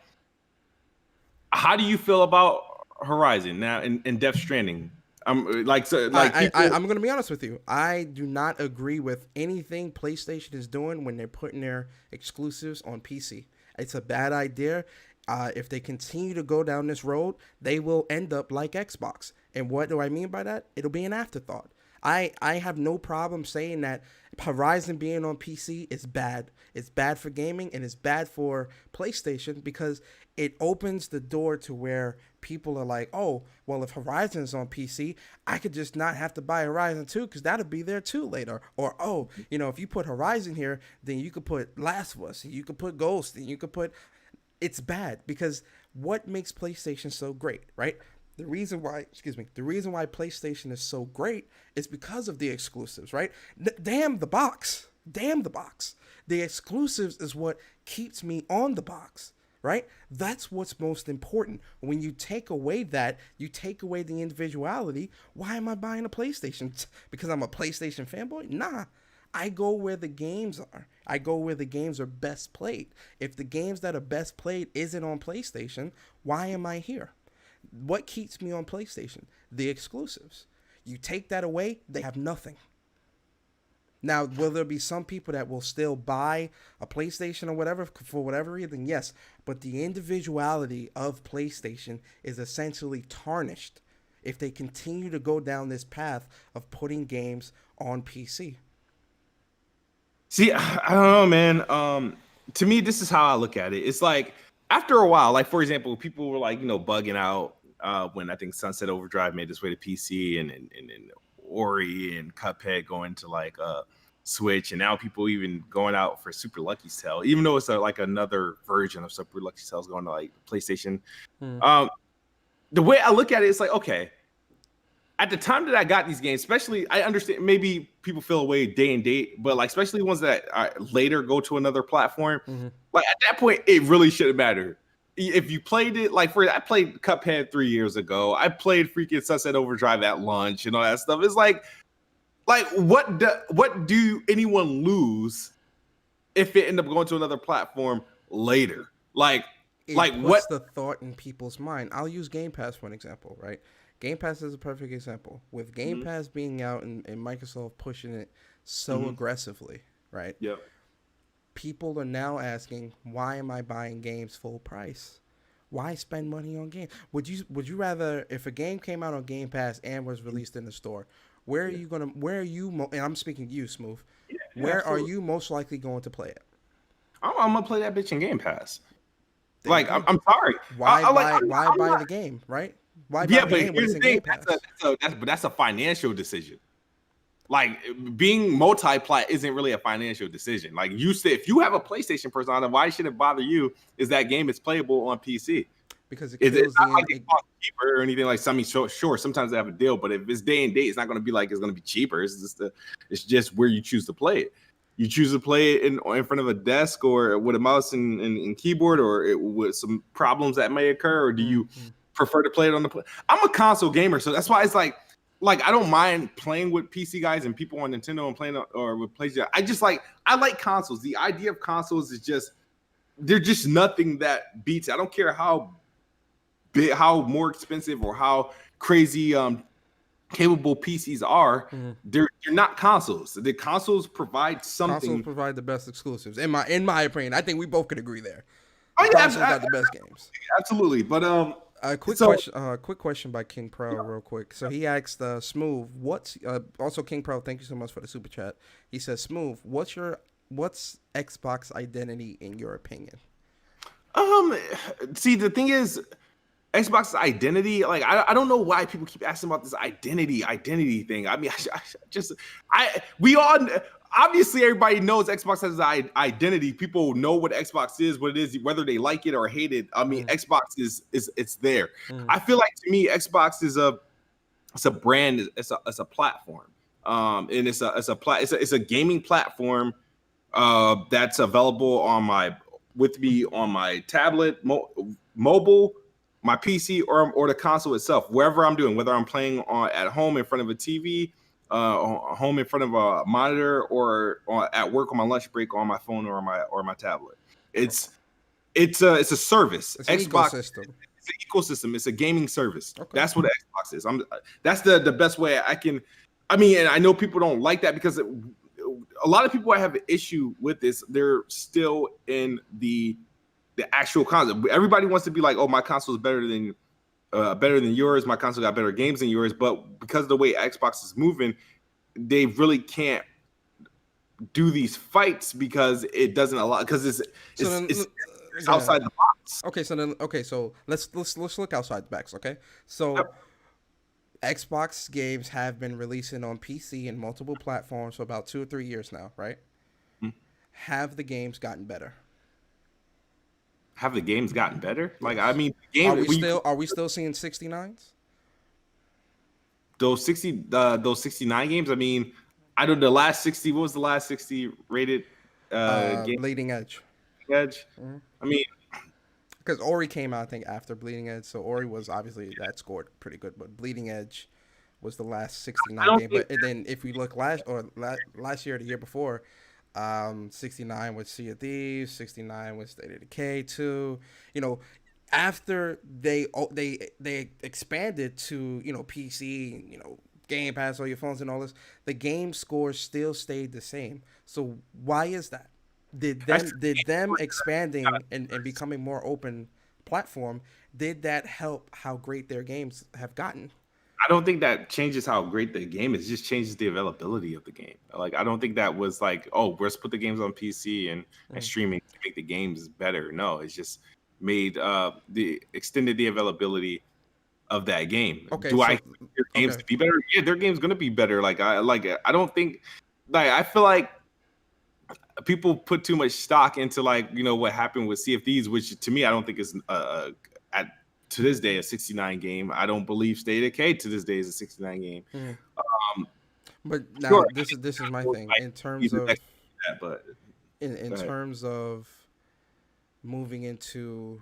how do you feel about Horizon now and Death Stranding? I'm going to be honest with you. I do not agree with anything PlayStation is doing when they're putting their exclusives on PC. It's a bad idea. If they continue to go down this road, they will end up like Xbox. And what do I mean by that? It'll be an afterthought. I have no problem saying that Horizon being on PC is bad. It's bad for gaming and it's bad for PlayStation because it opens the door to where people are like, oh, well, if Horizon is on PC, I could just not have to buy Horizon 2 because that'll be there too later. Or, oh, if you put Horizon here, then you could put Last of Us, and you could put Ghost, and you could put. It's bad because what makes PlayStation so great, right? The reason why PlayStation is so great is because of the exclusives, right? Damn the box. Damn the box. The exclusives is what keeps me on the box, right? That's what's most important. When you take away that, you take away the individuality. Why am I buying a PlayStation? Because I'm a PlayStation fanboy? Nah. I go where the games are. I go where the games are best played. If the games that are best played isn't on PlayStation, why am I here? What keeps me on PlayStation? The exclusives. You take that away, they have nothing. Now, will there be some people that will still buy a PlayStation or whatever for whatever reason? Yes, but the individuality of PlayStation is essentially tarnished if they continue to go down this path of putting games on PC. See, I don't know, man. To me, this is how I look at it. It's like after a while, like for example, people were like, bugging out when I think Sunset Overdrive made its way to PC and Ori and Cuphead going to like Switch, and now people even going out for Super Lucky's Tale, even though it's like another version of Super Lucky's Tale going to like PlayStation. The way I look at it, it's like, okay, at the time that I got these games, especially, I understand maybe people feel away day and date, but like especially ones that later go to another platform, like at that point, it really shouldn't matter. If you played it, like I played Cuphead 3 years ago, I played freaking Sunset Overdrive at lunch and all that stuff. It's like what do anyone lose if it end up going to another platform later? It Like puts what the thought in people's mind. I'll use Game Pass for an example, right? Game Pass is a perfect example. With Game Pass being out and Microsoft pushing it so aggressively, right? Yep. People are now asking, why am I buying games full price? Why spend money on games? Would you rather, if a game came out on Game Pass and was released in the store, where are you and I'm speaking to you, Smoove, where absolutely. are you most likely going to play it? I'm gonna play that bitch in Game Pass. There you go. I'm sorry. Why buy not, the game, right? Why buy yeah, the but game when here's it's the in thing. Game Pass? That's a financial decision. Like being multi-plat isn't really a financial decision. Like you said, if you have a PlayStation persona, why should it bother you? Is that game is playable on PC? Because It's not like it costs cheaper or anything like something. Sure, sometimes they have a deal, but if it's day and date, it's not going to be like it's going to be cheaper. It's just where you choose to play it. You choose to play it in front of a desk or with a mouse and keyboard, or with some problems that may occur, or do you prefer to play it on the? I'm a console gamer, so that's why it's like I don't mind playing with PC guys and people on Nintendo and playing or with PlayStation. I like consoles. The idea of consoles is just they're just nothing that beats. I don't care how big, how more expensive or how crazy capable PCs are. They're not consoles. The consoles provide something. Consoles provide the best exclusives, in my opinion. I think we both could agree there. Oh yeah, Consoles got the best games. Absolutely. But quick question by King Pro, real quick. So he asked Smoove, what's also King Pro? Thank you so much for the super chat. He says, Smoove, what's Xbox identity in your opinion? See, the thing is, Xbox's identity, like I don't know why people keep asking about this identity thing. I mean, we all obviously everybody knows Xbox has an identity. People know what Xbox is, what it is, whether they like it or hate it. I mean, Xbox is it's there. I feel like to me, Xbox is a brand, it's a platform, and it's a gaming platform that's available on my tablet, mobile, my PC, or the console itself, wherever I'm doing, whether I'm playing at home in front of a TV, home in front of a monitor, or at work on my lunch break on my phone or my tablet. It's a service. It's an Xbox, ecosystem. it's an ecosystem. It's a gaming service. Okay. That's what Xbox is. That's the best way I can. I mean, and I know people don't like that because a lot of people have an issue with this. They're still in the actual console. Everybody wants to be like, oh, my console is better than yours. My console got better games than yours. But because of the way Xbox is moving, they really can't do these fights because it doesn't allow because So it's then, go ahead. outside the box. So let's look outside the box. Okay, so Yep. Xbox games have been releasing on PC and multiple platforms for about 2 or 3 years now, right? Have the games gotten better? Have the games gotten better? Like I Yes. mean, the game when you Are we still seeing 69s? those 69 games. I mean, I don't the last 60. What was the last 60 rated game Bleeding Edge. edge? I mean, Because Ori came out, I think, after Bleeding Edge. So Ori was obviously that scored pretty good, but Bleeding Edge was the last I 69 don't game. think But then if we look last year, or the year before, 69 was Sea of Thieves, 69 was State of Decay 2. You know, after they expanded to PC, Game Pass, all your phones and all this, the game scores still stayed the same. So why is that? I Did them expanding and becoming more open platform, did that help how great their games have gotten? I don't think that changes how great the game is. It just changes the availability of the game. Like I don't think that was like, oh, let's put the games on PC and Mm. streaming to make the games better. No, it's just made the extended the availability of that game. Okay, Do I so expect their games okay, to be better? Yeah, their game's gonna be better. I don't think like I feel like people put too much stock into like what happened with CFDs, which to me I don't think is at to this day a 69 game. I don't believe State of K to this day is a 69 game. mm. Um, But now sure, this is my like thing in terms the of next that, but in go ahead. terms of moving into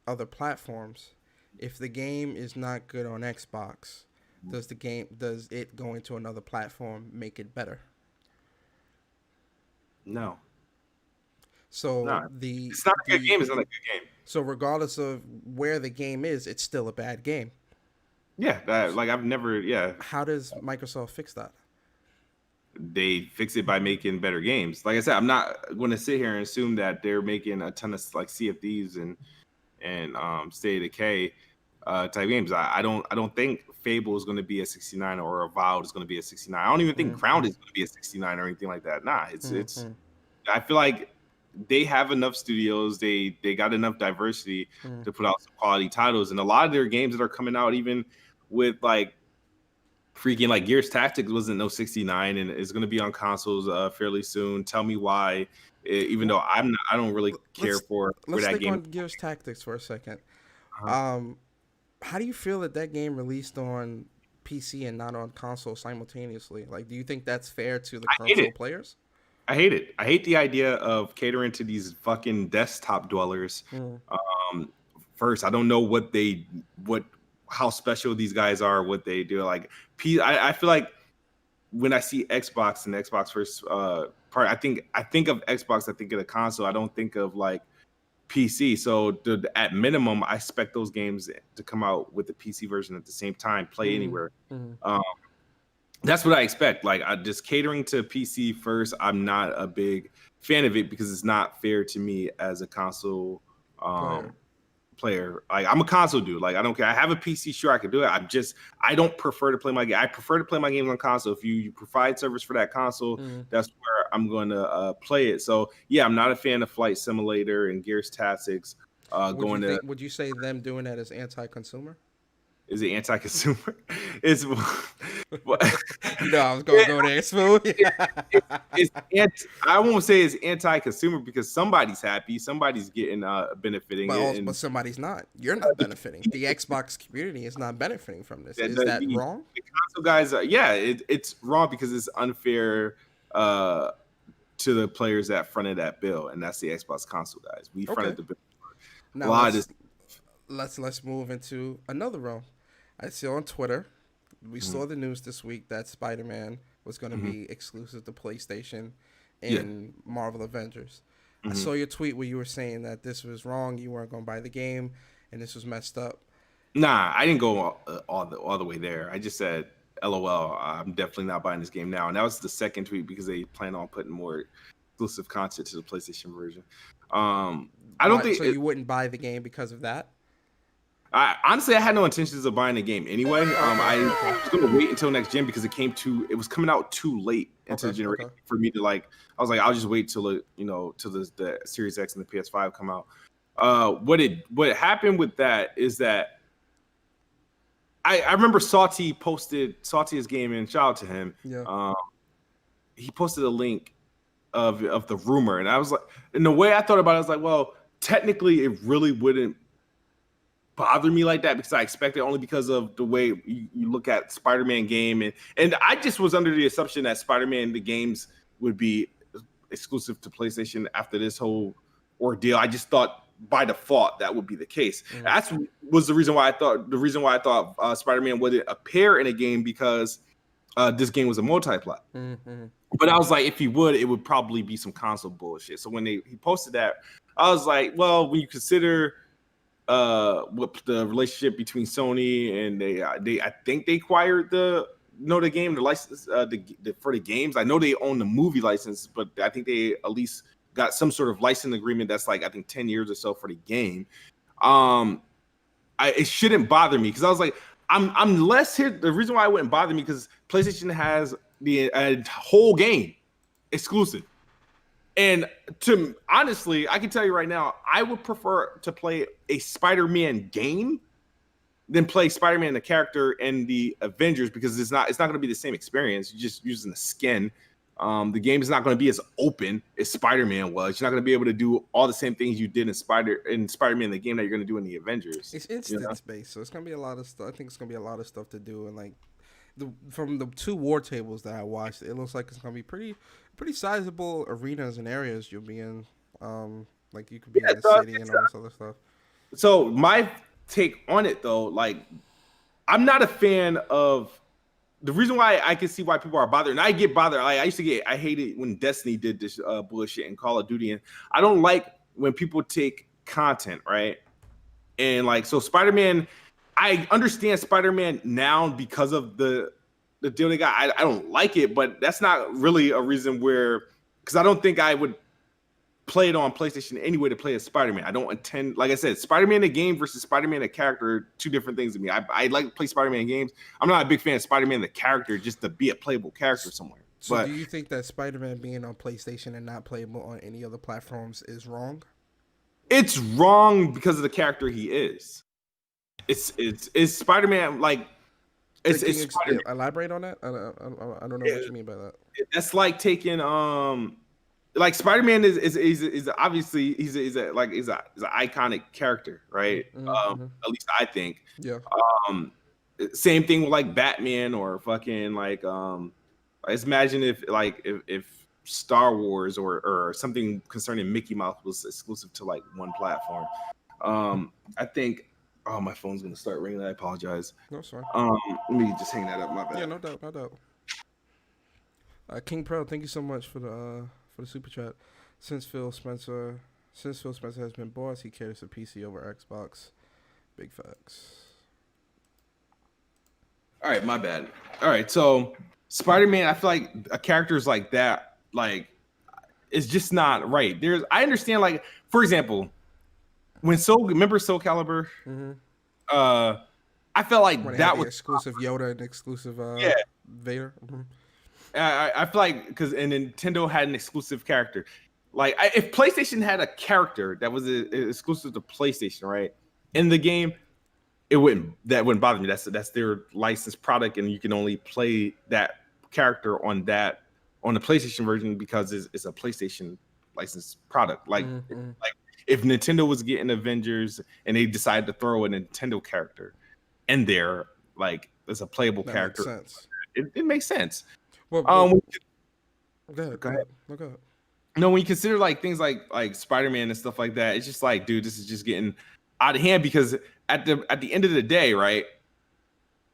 other platforms. If the game is not good on Xbox, does it going to another platform make it better? No, So no, the it's not a good the game. It's not a good game. so regardless of where the game is, it's still a bad game. Yeah, like I've never. Yeah, How does Microsoft fix that? they fix it by making better games. Like I said, I'm not going to sit here and assume that they're making a ton of like CFDs and State of Decay type games. I don't think Fable is going to be a 69 or Avowed is going to be a 69. I don't even think Mm-hmm. Ground is going to be a 69 or anything like that. Nah, it's. Mm-hmm. I feel like they have enough studios. They got enough diversity Mm-hmm. to put out some quality titles, and a lot of their games that are coming out, even with like freaking like Gears Tactics wasn't no 69 and it's going to be on consoles fairly soon. Tell me why, even Well, though I don't really care for where let's that stick game. on Gears Tactics for a second. Uh-huh. Um, how do you feel that that game released on PC and not on console simultaneously? Like, do you think that's fair to the I hate console it. players? I hate it. I hate the idea of catering to these fucking desktop dwellers. Mm. Um, First, I don't know what how special these guys are, what they do. Like I feel like when I see Xbox and Xbox first part, I think of Xbox, I think of the console. I don't think of like PC. So at minimum, I expect those games to come out with the PC version at the same time, play Mm. anywhere. Mm. Um, that's what I expect. Like I just catering to PC first. I'm not a big fan of it because it's not fair to me as a console Player. um, player. Like I'm a console dude. Like I don't care. I have a PC, sure I can do it. I don't prefer to play my game. I prefer to play my games on console. If you provide service for that console, Mm. that's where I'm going to play it. So yeah, I'm not a fan of Flight Simulator and Gears Tactics. Going to Would you say them doing that is anti-consumer? is it anti-consumer? It's what You know, I was gonna go there, Smoove. it, I won't say it's anti-consumer because somebody's happy, somebody's getting benefiting it, But and somebody's not. You're not benefiting. The Xbox community is not benefiting from this. the, Is the, that the wrong? the console guys, yeah, it's wrong because it's unfair uh, to the that fronted that bill, and that's the Xbox console guys. We Okay. fronted the bill. A Now lot of this. let's move into another realm. I see on Twitter, we Mhm, saw the news this week that Spider-Man was going to mhm, be exclusive to PlayStation yeah. in Marvel Avengers. I Mhm. saw your tweet where you were saying that this was wrong. You weren't going to buy the game, and this was messed up. Nah, I didn't go all the way there. I just said, "LOL, I'm definitely not buying this game now." And that was the second tweet because they plan on putting more exclusive content to the PlayStation version. I don't Why? think So you wouldn't buy the game because of that? Honestly, I had no intentions of buying the game anyway. I was gonna wait until next gen because it was coming out too late into the generation for me to like. I was like, I'll just wait till till the Series X and the PS5 come out. What happened with that is that I remember Salty is gaming. Shout out to him. Yeah. He posted a link of the rumor, and I was like, in the way I thought about it, I was like, well, technically, it really wouldn't bother me like that because I expect it only because of the way you look at Spider-Man game, and I just was under the assumption that Spider-Man the games would be exclusive to PlayStation after this whole ordeal. I just thought by default that would be the case. That's was the reason why I thought Spider-Man wouldn't appear in a game because this game was a multi-plat. But I was like, if he would, it would probably be some console bullshit. So when he posted that, I was like, well, when you consider what the relationship between Sony and I think they acquired the license for the games. I know they own the movie license, but I think they at least got some sort of license agreement that's like I think 10 years or so for the game. It shouldn't bother me because I was like, I'm less here. The reason why it wouldn't bother me because PlayStation has the whole game exclusive. And honestly, I can tell you right now, I would prefer to play a Spider-Man game than play Spider-Man the character in the Avengers because it's not going to be the same experience. You're just using the skin. The game is not going to be as open as Spider-Man was. You're not going to be able to do all the same things you did in Spider-Man the game that you're going to do in the Avengers. It's instance based, so it's going to be a lot of stuff. I think it's going to be a lot of stuff to do, and like from the 2 war tables that I watched, it looks like it's going to be pretty sizable arenas and areas you'll be in. Like you could be in the city and all this other stuff. So my take on it though, like I'm not a fan of the reason why I can see why people are bothered, and I get bothered. I hate it when Destiny did this bullshit in Call of Duty, and I don't like when people take content, right? And like so Spider-Man, I understand Spider-Man now because of the deal they got. I don't like it, but that's not really a reason because I don't think I would play it on PlayStation anyway to play as Spider-Man. I don't intend, like I said, Spider-Man the game versus Spider-Man the character are 2 different things to me. I like to play Spider-Man games. I'm not a big fan of Spider-Man the character just to be a playable character somewhere. So do you think that Spider-Man being on PlayStation and not playable on any other platforms is wrong? It's wrong because of the character he is. It's Spider-Man like it's Spider-Man. Elaborate on that. I don't know what you mean by that. That's like taking like Spider-Man is obviously he's an iconic character, right? At least I think. Yeah. Same thing with like Batman or fucking like let's imagine if Star Wars or something concerning Mickey Mouse was exclusive to like one platform. I think. Oh, my phone's gonna start ringing. I apologize. No, sorry. Let me just hang that up. My bad. Yeah, no doubt. King Pro, thank you so much for the super chat. Since Phil Spencer has been boss, he carries a PC over Xbox. Big facts. All right, my bad. All right, so Spider-Man, I feel like a character's like that, like, it's just not right. I understand, like, for example, remember Soul Calibur? I felt like when that was exclusive Yoda and exclusive Vader. I feel like because Nintendo had an exclusive character. Like if PlayStation had a character that was exclusive to PlayStation, right, in the game, that wouldn't bother me. That's their licensed product, and you can only play that character on the PlayStation version because it's a PlayStation licensed product. Like if Nintendo was getting Avengers and they decided to throw a Nintendo character in there, like as a playable character, makes sense. It makes sense. Well, go ahead. No, when you consider like things like Spider-Man and stuff like that, it's just like, dude, this is just getting out of hand because at the end of the day, right?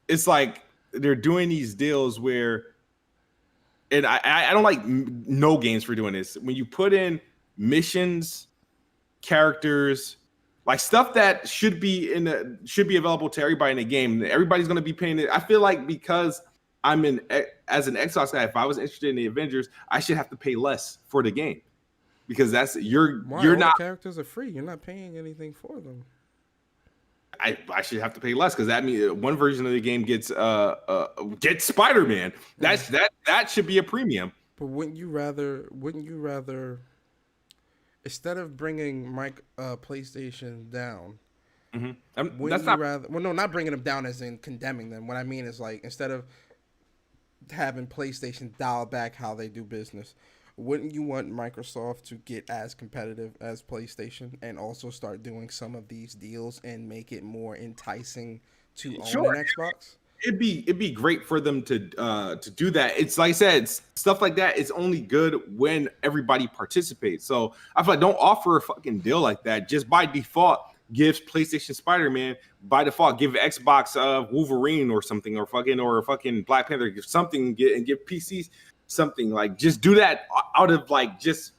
It's like they're doing these deals where, and I don't like no games for doing this. When you put in missions, characters, like stuff that should be available to everybody in the game, everybody's gonna be paying it. I feel like because as an Xbox guy, if I was interested in the Avengers, I should have to pay less for the game because you're not. Characters are free. You're not paying anything for them. I should have to pay less because that means one version of the game gets Spider-Man. That should be a premium. But wouldn't you rather instead of bringing PlayStation down, wouldn't That's you not rather? Well, no, not bringing them down as in condemning them. What I mean is like instead of having PlayStation dial back how they do business, wouldn't you want Microsoft to get as competitive as PlayStation and also start doing some of these deals and make it more enticing to own sure. an Xbox? It'd be great for them to do that. It's like I said, stuff like that is only good when everybody participates. So I feel like don't offer a fucking deal like that. Just by default, gives PlayStation Spider-Man. By default, give Xbox Wolverine or something, or fucking Black Panther, give something, and give PCs something. Like just do that out of like just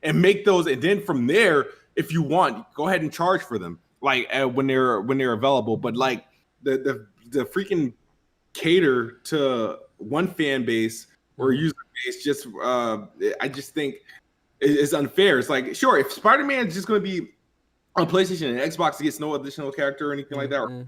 and make those, and then from there, if you want, go ahead and charge for them like when they're available. But like the freaking cater to one fan base or user base, just I just think it's unfair. It's like, sure, if Spider-Man is just going to be on PlayStation and Xbox gets no additional character or anything like that, or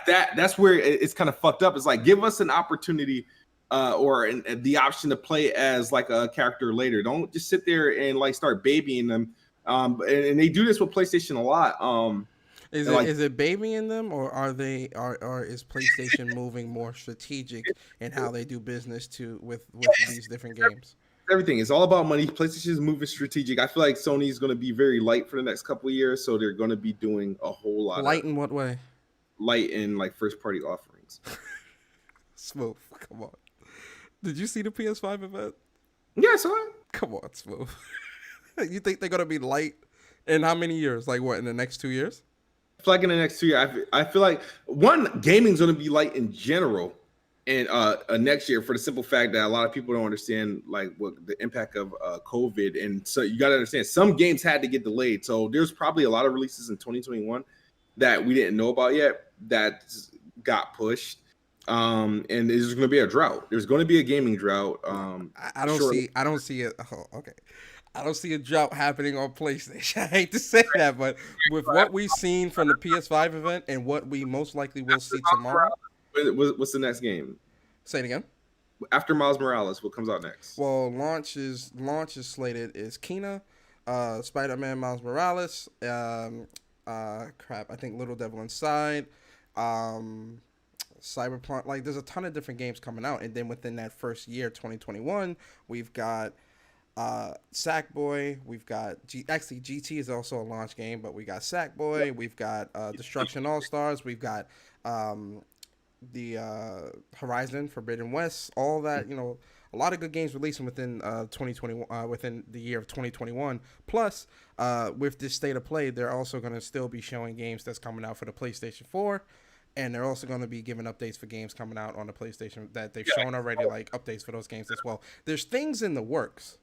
that's where it's kind of fucked up. It's like, give us an opportunity or the option to play as like a character later. Don't just sit there and like start babying them. And they do this with PlayStation a lot. Is it babying them, or is PlayStation moving more strategic in how they do business with these different games? Everything is all about money. PlayStation is moving strategic. I feel like Sony is going to be very light for the next couple of years, so they're going to be doing a whole lot light in what way? Light in like first party offerings. Smoove, come on. Did you see the PS5 event? Yeah, I saw it. Come on, Smoove. You think they're going to be light in how many years? Like what, in the next 2 years? I feel like in the next 2 years, I feel like gaming's going to be light in general, and next year, for the simple fact that a lot of people don't understand like what the impact of COVID, and so you got to understand some games had to get delayed. So there's probably a lot of releases in 2021 that we didn't know about yet that got pushed. And there's going to be a drought. There's going to be a gaming drought. I don't see it. Oh, okay. I don't see a drought happening on PlayStation. I hate to say that, but with what we've seen from the PS5 event and what we most likely will see tomorrow. What's the next game? Say it again. After Miles Morales, what comes out next? Well, launch is slated is Kena, Spider-Man, Miles Morales, I think Little Devil Inside, Cyberpunk. Like, there's a ton of different games coming out, and then within that first year, 2021, we've got Sackboy. We've got GT is also a launch game, but we got Sackboy. We've got Destruction All Stars. We've got the Horizon Forbidden West. All that, a lot of good games releasing within 2021, within the year of 2021. Plus, with this state of play, they're also going to still be showing games that's coming out for the PlayStation 4. And they're also going to be giving updates for games coming out on the PlayStation that they've shown already, like updates for those games as well. There's things in the works.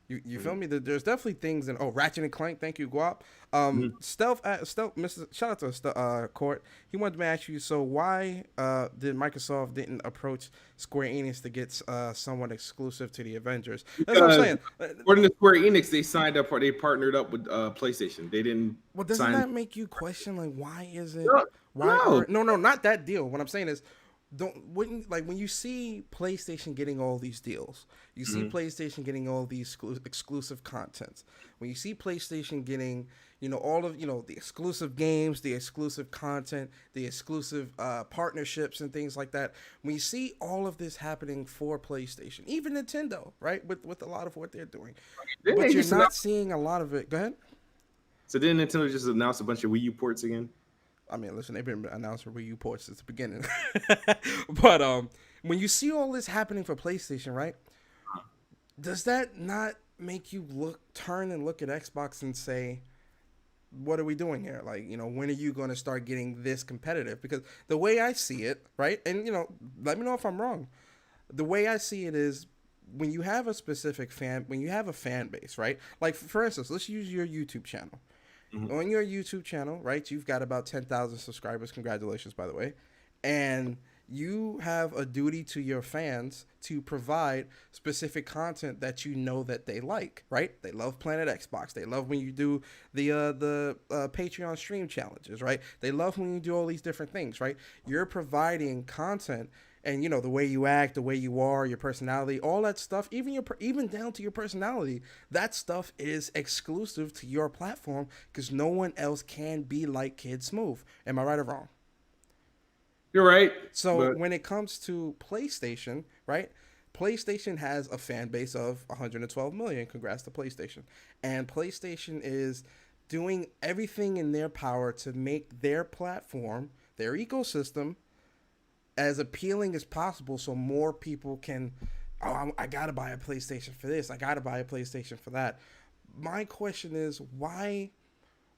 You feel me? There's definitely things in. Oh, Ratchet and Clank. Thank you, Guap. Stealth. Shout out to Court. He wanted to ask you. So why did Microsoft didn't approach Square Enix to get somewhat exclusive to the Avengers? That's what I'm saying. According to Square Enix, they signed up or they partnered up with PlayStation. They didn't. Well, doesn't that make you question like why is it? No. No, not that deal. What I'm saying is, when you see PlayStation getting all these deals, you see PlayStation getting all these exclusive contents. When you see PlayStation getting, all of the exclusive games, the exclusive content, the exclusive partnerships and things like that. When you see all of this happening for PlayStation, even Nintendo, right, with a lot of what they're doing, but you're not seeing a lot of it. Go ahead. So didn't Nintendo just announce a bunch of Wii U ports again? I mean, listen, they've been announcing Wii U ports since the beginning. But when you see all this happening for PlayStation, right, does that not make you turn and look at Xbox and say, what are we doing here? Like, when are you going to start getting this competitive? Because the way I see it, right, and, let me know if I'm wrong. The way I see it is when you have a fan base, right? Like, for instance, let's use your YouTube channel. Mm-hmm. On your YouTube channel, right, you've got about 10,000 subscribers. Congratulations, by the way. And you have a duty to your fans to provide specific content that you know that they like, right? They love Planet Xbox. They love when you do the Patreon stream challenges, right? They love when you do all these different things, right? You're providing content, and you know the way you act, the way you are, your personality, all that stuff, even down to your personality, that stuff is exclusive to your platform because no one else can be like Kidsmoove. Am I right or wrong? You're right, So but when it comes to PlayStation, right? PlayStation has a fan base of 112 million. Congrats to PlayStation. And PlayStation is doing everything in their power to make their platform, their ecosystem, as appealing as possible so more people can, oh, I gotta buy a PlayStation for this, I gotta buy a PlayStation for that. My question is, why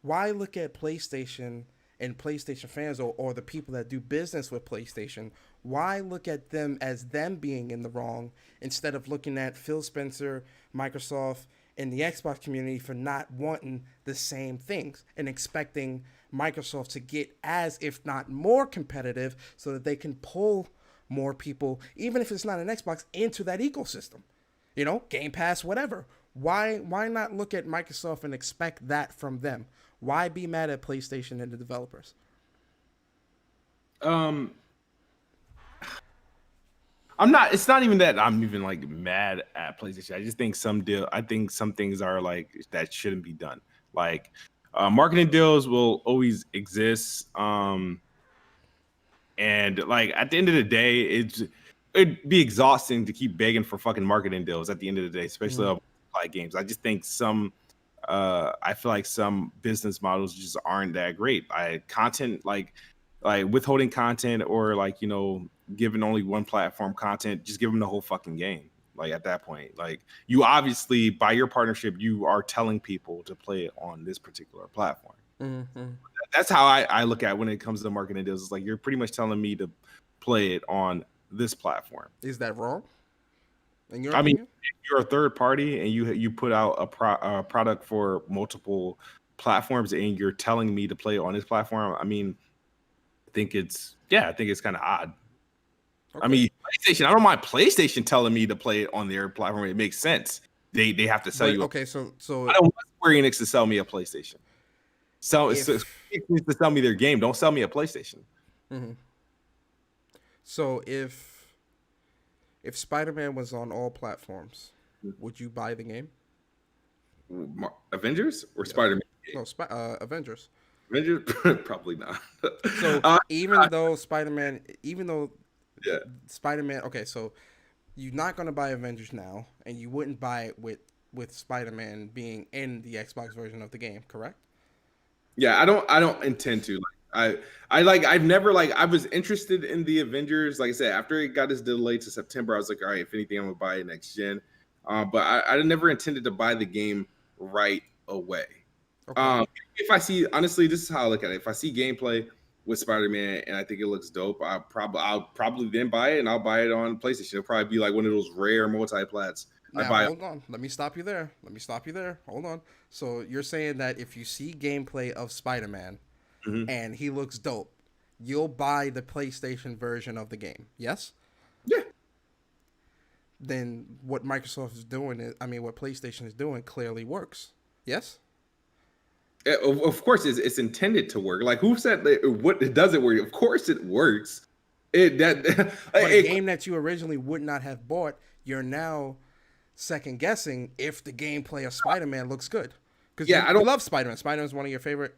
look at PlayStation and PlayStation fans, or the people that do business with PlayStation, why look at them as them being in the wrong instead of looking at Phil Spencer, Microsoft, and the Xbox community for not wanting the same things and expecting Microsoft to get as, if not more competitive, so that they can pull more people, even if it's not an Xbox, into that ecosystem. You know, Game Pass, whatever. Why not look at Microsoft and expect that from them? Why be mad at PlayStation and the developers? um, I'm not. It's not even that I'm even like mad at PlayStation. I just think I think some things are like that shouldn't be done. Like marketing deals will always exist. And like at the end of the day, it'd be exhausting to keep begging for fucking marketing deals at the end of the day, especially on like games. I just think I feel like some business models just aren't that great. Content like withholding content, or like, you know, giving only one platform content, just give them the whole fucking game. Like at that point, like you obviously by your partnership, you are telling people to play it on this particular platform. Mm-hmm. That's how I look at it when it comes to marketing deals. It's like you're pretty much telling me to play it on this platform. Is that wrong, in your I mean, opinion? if you're a third party and you put out a product for multiple platforms and you're telling me to play on this platform, I mean, I think it's kind of odd. I Okay. mean, PlayStation, I don't mind PlayStation telling me to play it on their platform. It makes sense. They have to sell But you. okay, I don't want Square Enix to sell me a PlayStation. Square if Enix needs to sell me their game. Don't sell me a PlayStation. mhm. So if Spider-Man was on all platforms, would you buy the game? Avengers or Yes. Spider-Man? No, Avengers. Avengers? Probably not. So uh, even though yeah. Spider-Man, okay, so you're not gonna buy Avengers now, and you wouldn't buy it with Spider-Man being in the Xbox version of the game, correct? Yeah, I don't intend to. I've never like I was interested in the Avengers. Like I said, after it got this delayed to September, I was like, all right, if anything, I'm gonna buy it next gen. But I never intended to buy the game right away. Okay. Um, if I see, honestly, this is how I look at it. If I see gameplay with Spider-Man and I think it looks dope, I'll probably then buy it, and I'll buy it on PlayStation. It'll probably be like one of those rare multi-plats. I Now buy. hold on. Let me stop you there. Hold on. So you're saying that if you see gameplay of Spider-Man Mhm. and he looks dope, you'll buy the PlayStation version of the game. Yes? Yeah. Then what Microsoft is doing what PlayStation is doing clearly works. Yes? Of course, it's intended to work. Like who said what it doesn't work? Of course, it works. It that But a it, game that you originally would not have bought, you're now second guessing if the gameplay of Spider-Man looks good. Because yeah, I you don't. love Spider-Man. Spider-Man's one of your favorite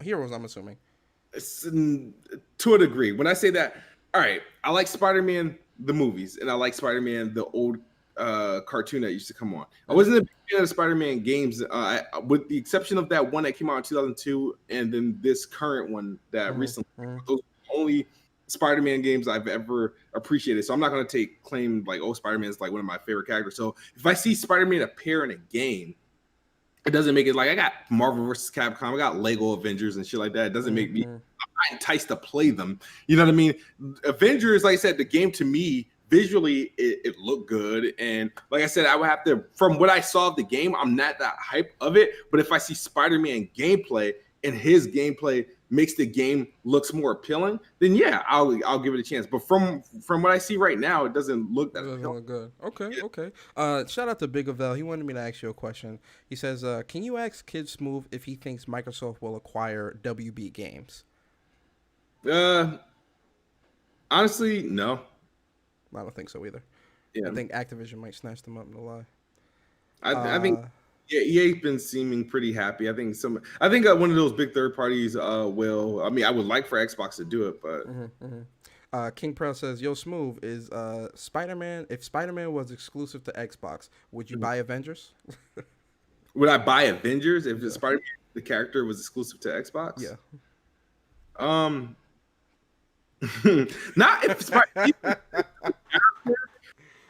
heroes, I'm assuming. To a degree. When I say that, all right, I like Spider-Man the movies, and I like Spider-Man the old cartoon that used to come on. I wasn't a big fan of Spider-Man games, with the exception of that one that came out in 2002, and then this current one that recently. Those are the only Spider-Man games I've ever appreciated. So I'm not going to take claim like, oh, Spider-Man is like one of my favorite characters. So if I see Spider-Man appear in a game, it doesn't make it like I got Marvel versus Capcom, I got Lego Avengers and shit like that. It doesn't make me enticed to play them. You know what I mean? Avengers, like I said, the game to me visually it looked good, and like I said, I would have to. From what I saw of the game, I'm not that hype of it. But if I see Spider-Man gameplay and his gameplay makes the game looks more appealing, then yeah, I'll give it a chance. But from what I see right now, it doesn't look It that doesn't appealing. look good. Okay, okay. Shout out to Big Avell. He wanted me to ask you a question. He says, "Can you ask Kidsmoove if he thinks Microsoft will acquire WB Games?" Uh, honestly, no. I don't think so either. I Yeah, think Activision might snatch them up. No lie. I think yeah, EA's been seeming pretty happy. I think one of those big third parties will. I mean, I would like for Xbox to do it, but King Pearl says, "Yo, Smoove is Spider-Man. If Spider-Man was exclusive to Xbox, would you buy Avengers?" would I buy Avengers if Yeah. the Spider-Man the character was exclusive to Xbox? Yeah. Um, not if Spider.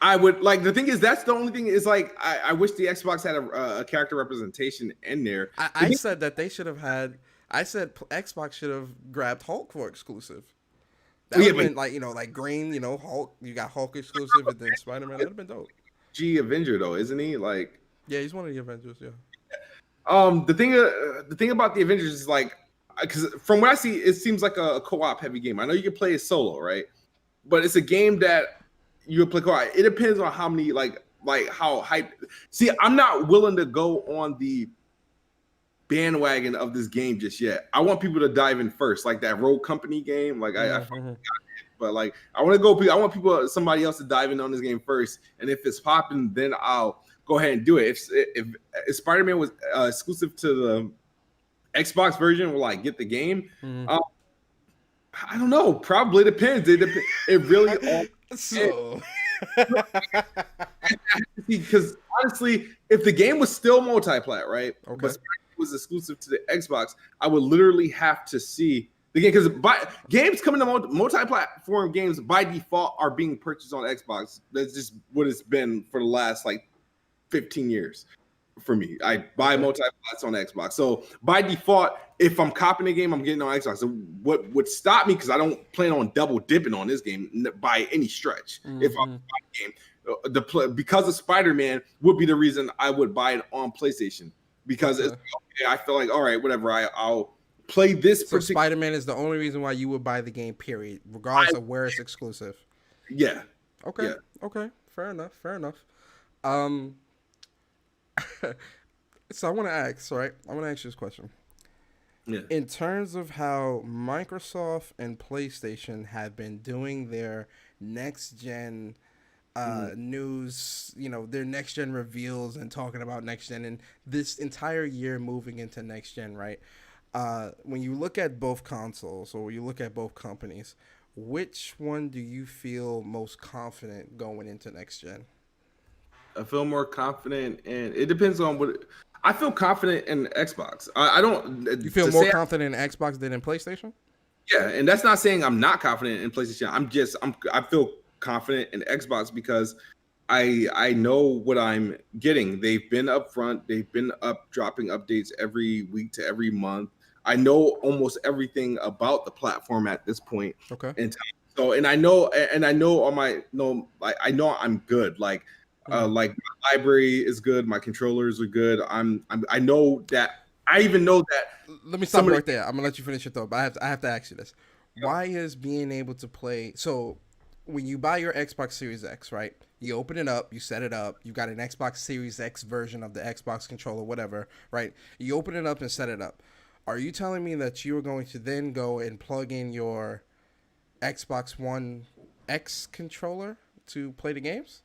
I would like the thing is that's the only thing is like I wish the Xbox had a character representation in there. I said that they should have had. I said Xbox should have grabbed Hulk for exclusive. That would have been like like Green, Hulk. You got Hulk exclusive, and then Spider-Man. That'd have been dope. G Avenger though, isn't he? Like, yeah, he's one of the Avengers. Yeah. The thing about the Avengers is like, because from what I see, it seems like a co-op heavy game. I know you can play it solo, right? But it's a game that you play co-op. It depends on how many like how hype. See, I'm not willing to go on the bandwagon of this game just yet. I want people to dive in first, like that Rogue Company game. Like I fucking got it, but like I want to go. I want somebody else to dive in on this game first, and if it's popping, then I'll go ahead and do it. If Spider-Man was exclusive to the Xbox version, will I get the game? I don't know. Probably depends. It really all so. Because honestly, if the game was still multi-plat, right? Okay. But was exclusive to the Xbox, I would literally have to see the game because games coming to multi-platform games by default are being purchased on Xbox. That's just what it's been for the last like 15 years for me. I buy multi-plats on Xbox. So by default, if I'm copying a game, I'm getting on Xbox. So what would stop me, because I don't plan on double dipping on this game by any stretch. If I'm buying a game, because of Spider-Man would be the reason I would buy it on PlayStation. Because it's, I feel like, all right, whatever, I'll play this. So Spider-Man is the only reason why you would buy the game, period, regardless of where it's exclusive. Yeah. Okay. Yeah. Okay. Fair enough. So I want to ask, right? I want to ask you this question. Yeah. In terms of how Microsoft and PlayStation have been doing their next gen news, their next gen reveals and talking about next gen, and this entire year moving into next gen, right? When you look at both consoles or you look at both companies, which one do you feel most confident going into next gen? I feel more confident, and it depends on what. I feel confident in Xbox. I don't. You feel more confident in Xbox than in PlayStation? Yeah, and that's not saying I'm not confident in PlayStation. I feel confident in Xbox because I know what I'm getting. They've been upfront. They've been dropping updates every week to every month. I know almost everything about the platform at this point. Okay. So, and I know on my I know I'm good. Like my library is good. My controllers are good. I know that. I even know that. Let me stop right there. I'm gonna let you finish your thought, but I have to ask you this: why is being able to play? So, when you buy your Xbox Series X, right? You open it up, you set it up. You got an Xbox Series X version of the Xbox controller, whatever, right? You open it up and set it up. Are you telling me that you are going to then go and plug in your Xbox One X controller to play the games?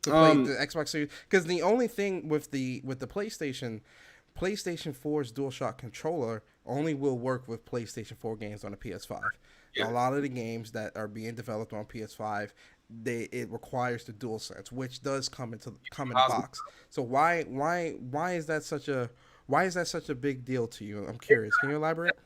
To play the Xbox Series, because the only thing with the PlayStation 4's DualShock controller only will work with PlayStation 4 games on the PS5. Yeah. A lot of the games that are being developed on PS5, it requires the DualSense, which does come in the box. So why is that such a big deal to you? I'm curious. Can you elaborate?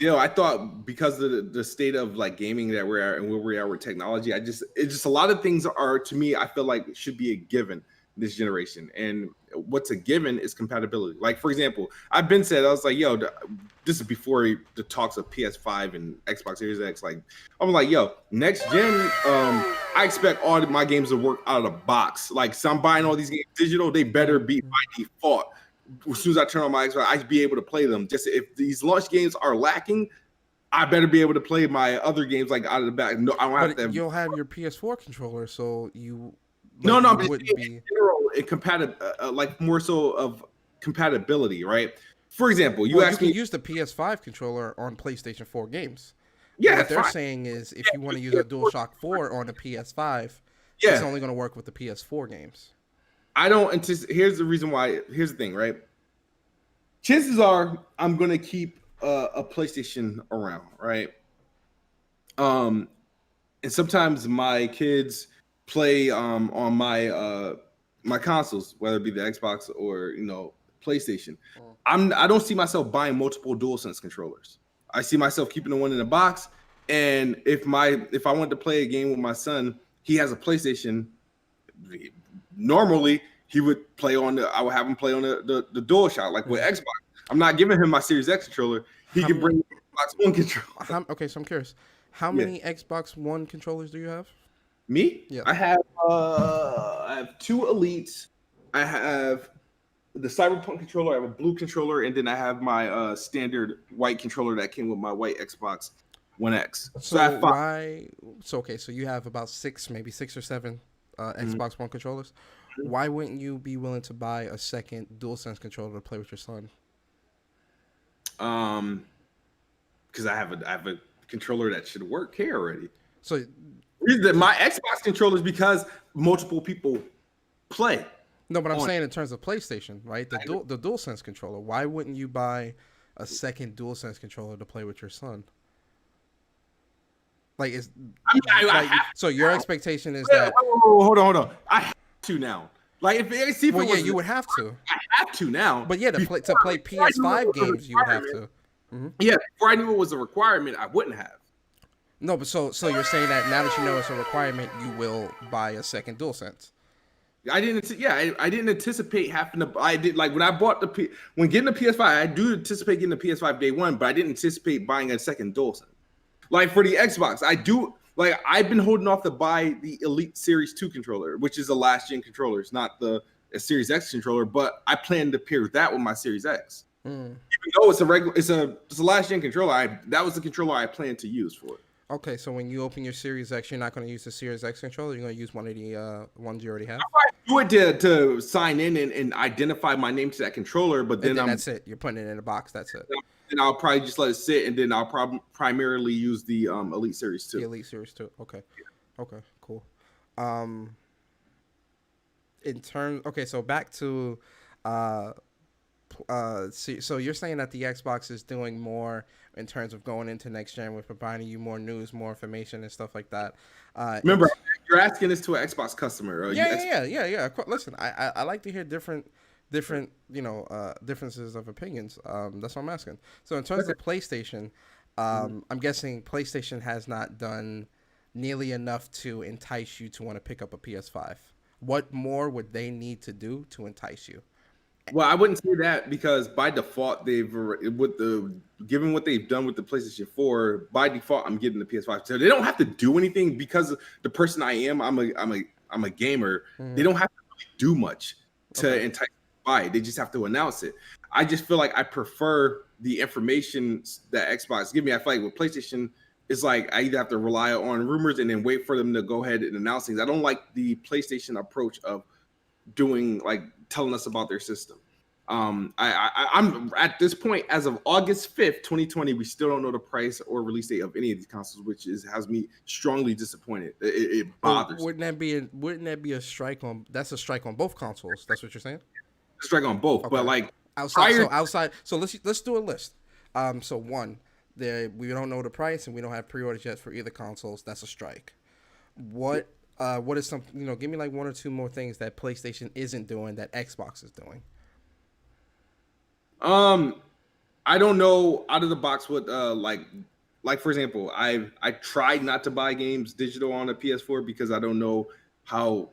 I thought because of the state of like gaming that we're at and where we are with technology, it's just a lot of things are, to me, I feel like should be a given this generation. And what's a given is compatibility. Like, for example, I've been said, I was like, yo, this is before the talks of PS5 and Xbox Series X. Like, I'm like, yo, next gen, I expect all my games to work out of the box. Like, so I'm buying all these games digital, they better be by default as soon as I turn on my Xbox, I'd be able to play them. Just if these launch games are lacking, I better be able to play my other games like out of the back. No, I don't have to. You'll have your PS4 controller, so you No, no, you I'm just wouldn't saying be. in general, like more so of compatibility, right? For example, you Well, you asked can me, use the PS5 controller on PlayStation 4 games. yeah, What it's they're fine. saying is if you want to use a DualShock 4 on a PS5, it's Yeah, only going to work with the PS4 games. I don't anticipate. Here's the reason why. Here's the thing, right? Chances are I'm gonna keep a PlayStation around, right? Um, and sometimes my kids play on my consoles, whether it be the Xbox or PlayStation. I don't see myself buying multiple DualSense controllers. I see myself keeping the one in the box. And if I wanted to play a game with my son, he has a PlayStation. Normally, he would play on the. I would have him play on the DualShock, like with Xbox. I'm not giving him my Series X controller. He How can many? bring the Xbox One controller. Okay, so I'm curious. How Yeah. many Xbox One controllers do you have? Me? Yeah. I have two elites. I have the Cyberpunk controller. I have a blue controller, and then I have my standard white controller that came with my white Xbox One X. So I So have five. why? So okay, so you have about maybe 6 or 7 Xbox One controllers. Why wouldn't you be willing to buy a second DualSense controller to play with your son? Because I have a controller that should work here already. So My Xbox controller is because multiple people play. no, but I'm saying in terms of PlayStation, right? The DualSense controller. Why wouldn't you buy a second DualSense controller to play with your son? Like is so your expectation is that Hold on. I have to now. Like if well, it was, you would have to. I have to now. But yeah, to play PS5 games, you would have to. Yeah, before I knew it was a requirement, I wouldn't have. No, but so you're saying that now that you know it's a requirement, you will buy a second DualSense. I didn't anticipate having to. I did like when I bought when getting the PS5. I do anticipate getting the PS5 day one, but I didn't anticipate buying a second DualSense. Like for the Xbox, I do like I've been holding off to buy the Elite Series 2 controller, which is a last gen controller. It's not the Series X controller, but I plan to pair that with my Series X. Even though it's a last gen controller, that was the controller I planned to use for it. Okay, so when you open your Series X, you're not going to use the Series X controller. You're going to use one of the ones you already have. I do it to sign in and identify my name to that controller, but then that's it. You're putting it in a box. That's it. And I'll probably just let it sit, and then I'll primarily use the Elite Series 2. The Elite Series 2. Okay. Okay, cool. So back to so you're saying that the Xbox is doing more in terms of going into next gen with providing you more news, more information, and stuff like that. Remember, you're asking this to an Xbox customer. Yeah. Listen, I like to hear different differences of opinions. That's what I'm asking. So in terms of PlayStation, I'm guessing PlayStation has not done nearly enough to entice you to want to pick up a PS5. What more would they need to do to entice you? Well, I wouldn't say that because by default given what they've done with the PlayStation 4, by default I'm getting the PS5. So they don't have to do anything because the person I am. I'm a gamer. They don't have to really do much to entice me to buy it. They just have to announce it. I just feel like I prefer the information that Xbox give me. I feel like with PlayStation, it's like I either have to rely on rumors and then wait for them to go ahead and announce things. I don't like the PlayStation approach of doing like telling us about their system. I'm at this point as of August 5th, 2020. We still don't know the price or release date of any of these consoles, which has me strongly disappointed. It bothers. Wouldn't that be a strike on? That's a strike on both consoles. That's what you're saying. Strike on both, but like outside. So let's do a list. So one, we don't know the price and we don't have pre-orders yet for either consoles. That's a strike. What is some, give me like one or two more things that PlayStation isn't doing that Xbox is doing. I don't know out of the box what like for example, I tried not to buy games digital on a PS4 because I don't know how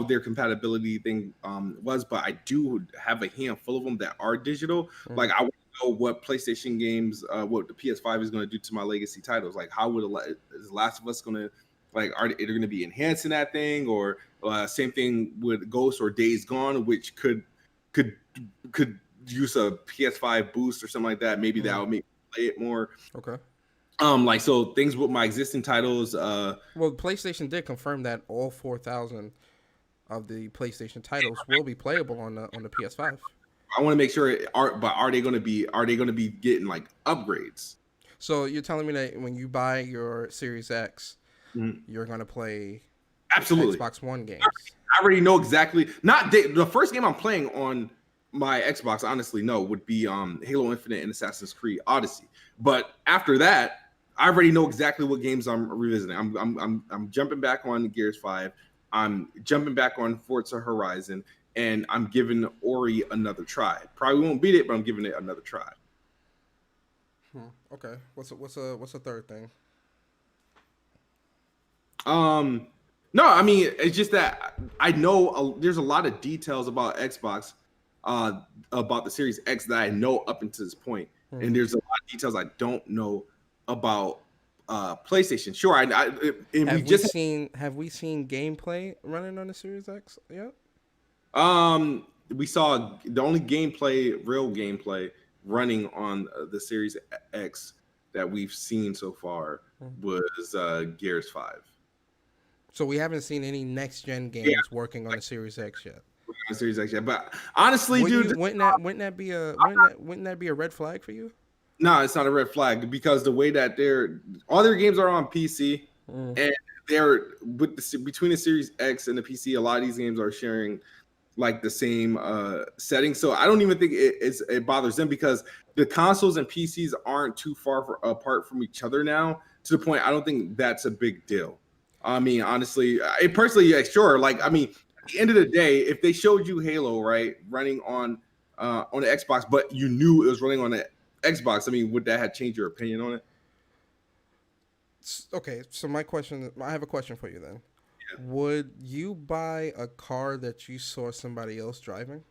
their compatibility thing was, but I do have a handful of them that are digital. Like I want to know what PlayStation games, what the PS5 is going to do to my legacy titles. Like how is Last of Us going to, like, are they going to be enhancing that thing, or same thing with Ghost or Days Gone, which could could use a PS5 boost or something like that. Maybe that would make me play it more. Okay. Like so things with my existing titles. Well, PlayStation did confirm that all 4,000 of the PlayStation titles will be playable on the PS5. I want to make sure are they going to be getting like upgrades? So you're telling me that when you buy your Series X, you're going to play absolutely Xbox One games? I already know exactly. Not the first game I'm playing on my Xbox, honestly, no, would be Halo Infinite and Assassin's Creed Odyssey. But after that, I already know exactly what games I'm revisiting. I'm jumping back on Gears 5. I'm jumping back on Forza Horizon, and I'm giving Ori another try. Probably won't beat it, but I'm giving it another try. Okay. What's a third thing? No, I mean it's just that I know there's a lot of details about Xbox, about the Series X that I know up until this point, and there's a lot of details I don't know about PlayStation. Sure, have we seen gameplay running on the Series X yet? We saw the only real gameplay running on the Series X that we've seen so far was Gears 5. So we haven't seen any next gen games working on the Series X yet. Series X, but honestly, wouldn't that be a red flag for you? No, it's not a red flag because the way that all their games are on PC, and they're between the Series X and the PC. A lot of these games are sharing like the same settings, so I don't even think it bothers them because the consoles and PCs aren't too far apart from each other now. To the point, I don't think that's a big deal. I mean, honestly, personally, yeah, sure. Like, I mean, at the end of the day, if they showed you Halo, right, running on the Xbox, but you knew it was running on the Xbox, I mean, would that have changed your opinion on it? Okay, so I have a question for you then. Yeah. Would you buy a car that you saw somebody else driving?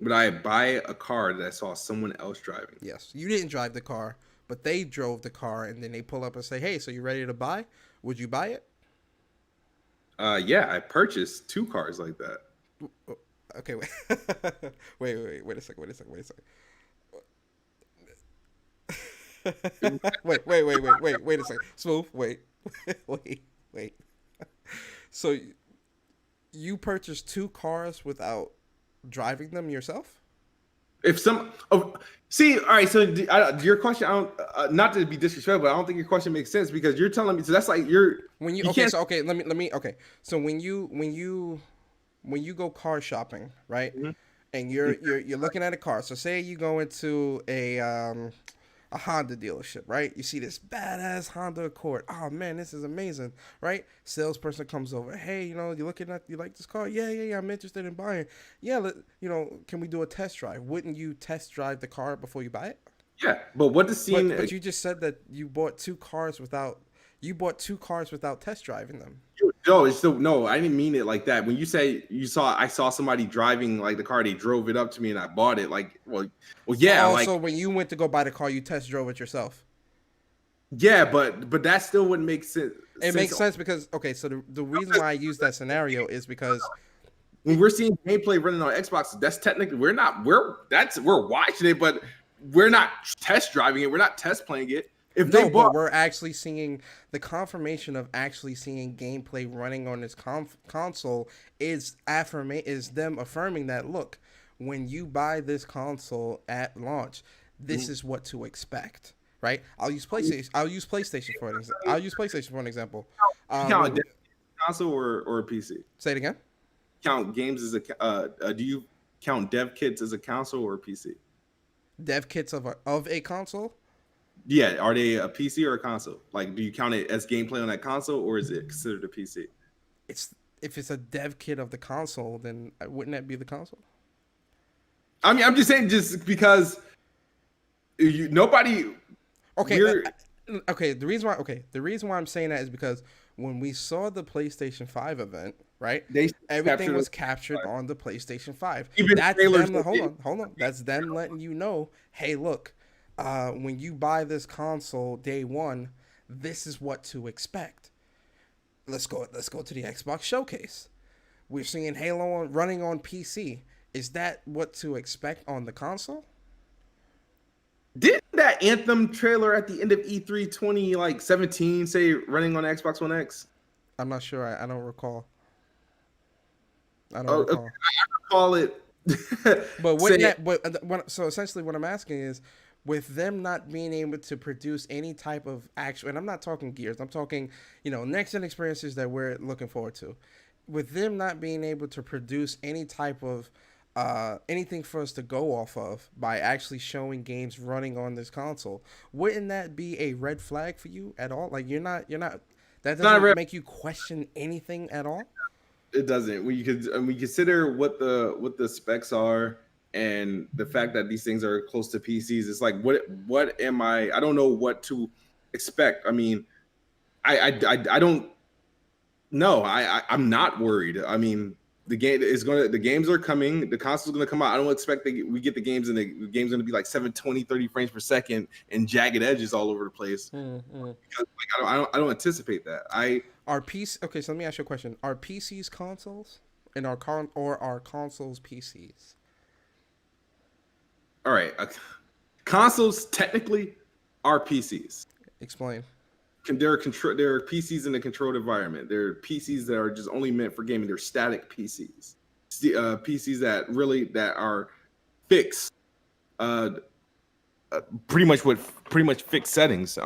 Would I buy a car that I saw someone else driving? Yes. You didn't drive the car, but they drove the car, and then they pull up and say, hey, so you ready to buy? Would you buy it? Yeah, I purchased 2 cars like that. Okay, wait. wait a second. wait a second. Smoove, wait. So you purchased 2 cars without driving them yourself? All right. So your question, I don't, not to be disrespectful, but I don't think your question makes sense because you're telling me. So that's like let me. Okay. So when you go car shopping, right? Mm-hmm. And you're looking at a car. So say you go into a Honda dealership, right? You see this badass Honda Accord. Oh man, this is amazing, right? Salesperson comes over. Hey, you like this car? Yeah. I'm interested in buying. Yeah, can we do a test drive? Wouldn't you test drive the car before you buy it? Yeah, but what the scene? But you just said that you bought 2 cars without test driving them. No, I didn't mean it like that. When you say I saw somebody driving like the car, they drove it up to me and I bought it. Like, well, yeah. So when you went to go buy the car, you test drove it yourself. Yeah, but that still wouldn't make sense. It makes sense because so the reason why I use that scenario is because when we're seeing gameplay running on Xbox, that's technically we're watching it, but we're not test driving it. We're not test playing it. But we're actually seeing the confirmation of actually seeing gameplay running on this console is them affirming that, look, when you buy this console at launch, this is what to expect, right? I'll use PlayStation for an example. Count console or a PC? Say it again. Count games as a do you count dev kits as a console or a PC? Dev kits of a console? Yeah, are they a PC or a console? Like, do you count it as gameplay on that console, or is it considered a PC? If it's a dev kit of the console, then wouldn't that be the console? I mean, I'm just saying, just because nobody. Okay. The reason why I'm saying that is because when we saw the PlayStation 5 event, right? Everything was captured on the PlayStation 5. Hold on. That's them letting you know, hey, look. When you buy this console day one, this is what to expect. Let's go to the Xbox showcase. We're seeing Halo running on PC. Is that what to expect on the console? Didn't that Anthem trailer at the end of E3 2017 say running on Xbox One X? I'm not sure. I don't recall. I don't Oh, okay. recall. I call it. But wouldn't say that? But so essentially, what I'm asking is, with them not being able to produce any type of actual, and I'm not talking gears. I'm talking, next gen experiences that we're looking forward to. With them not being able to produce any type of anything for us to go off of by actually showing games running on this console, wouldn't that be a red flag for you at all? Like you're not. That doesn't make you question anything at all. it doesn't. When you could, we consider what the specs are and the fact that these things are close to PCs, it's like what am I don't know what to expect. I mean, I don't know. I'm not worried. I mean, the games are coming, the console's gonna come out. I don't expect that we get the games and the game's gonna be like 720, 30 frames per second and jagged edges all over the place. Mm-hmm. Because, like, I don't anticipate that. Are PC okay? So let me ask you a question: Are PCs consoles, and are consoles PCs? All right, consoles technically are PCs. Explain. They're PCs in a controlled environment. They're PCs that are just only meant for gaming. They're static PCs. PCs that are fixed. Pretty much fixed settings.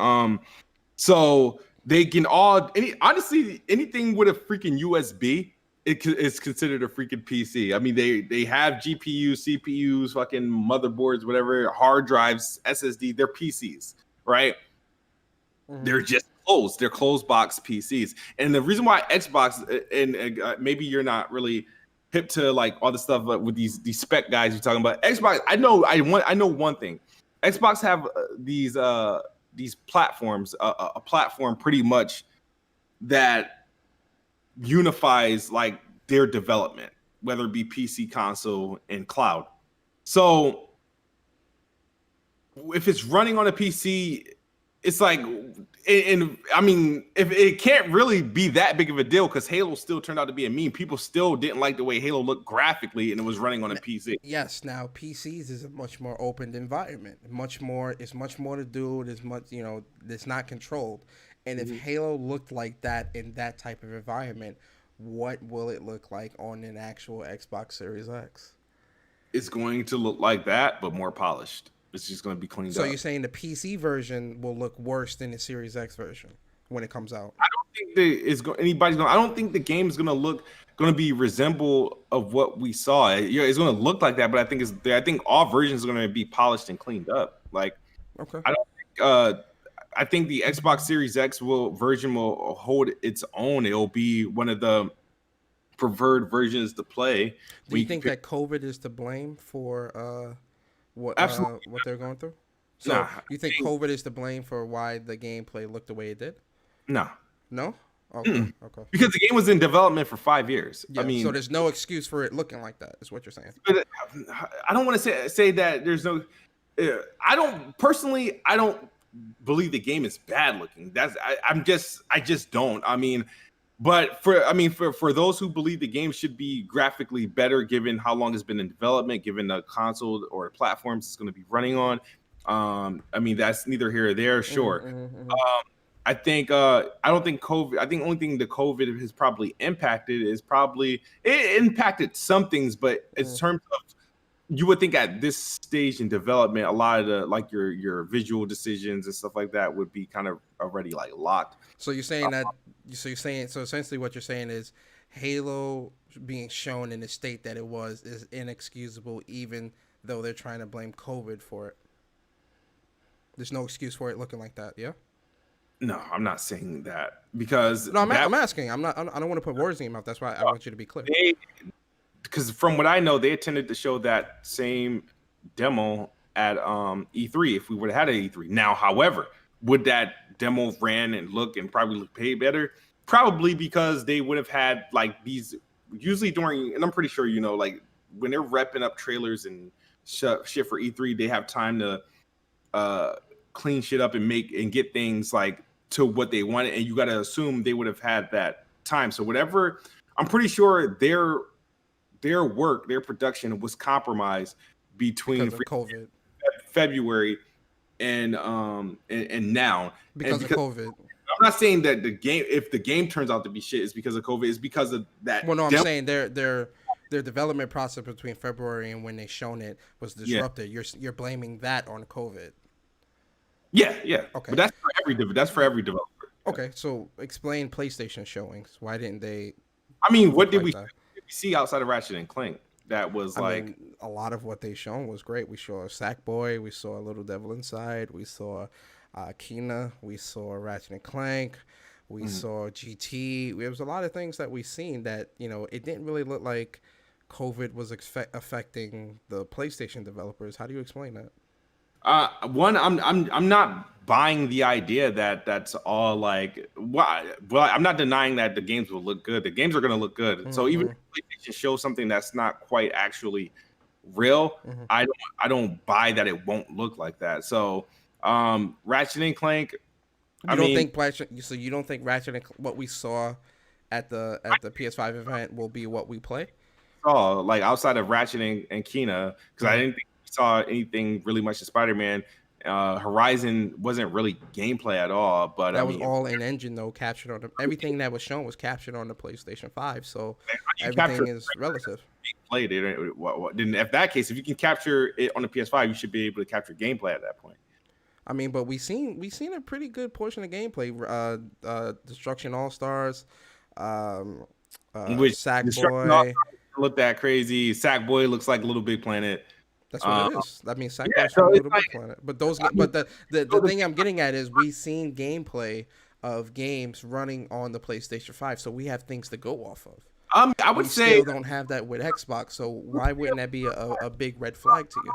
So they can honestly anything with a freaking USB is considered a freaking PC. I mean, they have GPUs, CPUs, fucking motherboards, whatever, hard drives, SSD. They're PCs, right? Mm-hmm. They're just closed. They're closed box PCs. And the reason why Xbox and maybe you're not really hip to like all the stuff with these spec guys you're talking about. Xbox, I know one thing. Xbox have these platforms, a platform pretty much that unifies like their development, whether it be PC, console, and cloud. So if it's running on a PC, it's like, and I mean, if it can't really be that big of a deal because Halo still turned out to be a meme. People still didn't like the way Halo looked graphically, and it was running on a PC. Yes, now PCs is a much more open environment. It's much more to do. There's much, it's not controlled. And if Halo looked like that in that type of environment, what will it look like on an actual Xbox Series X? It's going to look like that, but more polished. It's just going to be cleaned up. So you're saying the PC version will look worse than the Series X version when it comes out? I don't think I don't think the game is going to be resemble of what we saw. It's going to look like that, but I think all versions are going to be polished and cleaned up. Like, okay, I think the Xbox Series X version will hold its own. It'll be one of the preferred versions to play. Do you think that COVID is to blame for what they're going through? So you think COVID is to blame for why the gameplay looked the way it did? No. Okay. Because the game was in development for 5 years. Yeah, I mean, so there's no excuse for it looking like that. Is what you're saying? I don't want to say that there's no. I don't believe the game is bad looking. I just don't. I mean, but for those who believe the game should be graphically better, given how long it's been in development, given the console or platforms it's going to be running on, I mean that's neither here or there. Sure. I don't think COVID. I think the only thing the COVID has probably impacted is it impacted some things, but in terms of, you would think at this stage in development, a lot of the like your visual decisions and stuff like that would be kind of already like locked. So you're saying so essentially what you're saying is Halo being shown in the state that it was is inexcusable, even though they're trying to blame COVID for it. There's no excuse for it looking like that. Yeah. No, I'm not saying that because I'm asking. I don't want to put words in your mouth. That's why I want you to be clear. Because from what I know, they intended to show that same demo at E3 if we would have had an E3. Now, however, would that demo ran and look and probably look paid better? Probably, because they would have had like these usually during, and I'm pretty sure like when they're repping up trailers and shit for E3, they have time to clean shit up and get things like to what they wanted, and you got to assume they would have had that time. So whatever, I'm pretty sure their work, their production was compromised between because of COVID. February and now. And Because of because COVID. I'm not saying that if the game turns out to be shit, it's because of COVID. It's because of that. Well, no, I'm saying their development process between February and when they shown it was disrupted. You're blaming that on COVID. Yeah. Okay. But that's for every developer. Okay, so explain PlayStation showings. Why didn't they? I mean, what did like we that? see outside of Ratchet and Clank that was I like? mean, a lot of what they shown was great. We saw Sackboy, we saw Little Devil Inside, we saw Kina, we saw Ratchet and Clank, we saw GT. There was a lot of things that we seen that it didn't really look like COVID was affecting the PlayStation developers. How do you explain that? One, I'm not buying the idea that that's all like. Well, I'm not denying that the games will look good. The games are going to look good. So even if PlayStation shows something that's not quite actually real, I don't buy that it won't look like that. So, Ratchet and Clank. You don't think Ratchet and what we saw at the PS5 event will be what we play? Saw like outside of Ratchet and Kina, because I didn't think we saw anything really much of Spider-Man. Horizon wasn't really gameplay at all, but that was all in engine though, captured on everything that was shown was captured on the PlayStation 5. So everything is relative. Played it. Then, if that case, if you can capture it on the PS5, you should be able to capture gameplay at that point. I mean, but we seen a pretty good portion of gameplay. Destruction All Stars, Sackboy looked that crazy. Sackboy looks like Little Big Planet. That's what it is. I mean, Sackboy's from Little Big Planet. But the thing I'm getting at is we seen gameplay of games running on the PlayStation 5, so we have things to go off of. I would say still don't have that with Xbox, so why wouldn't that be a big red flag to you?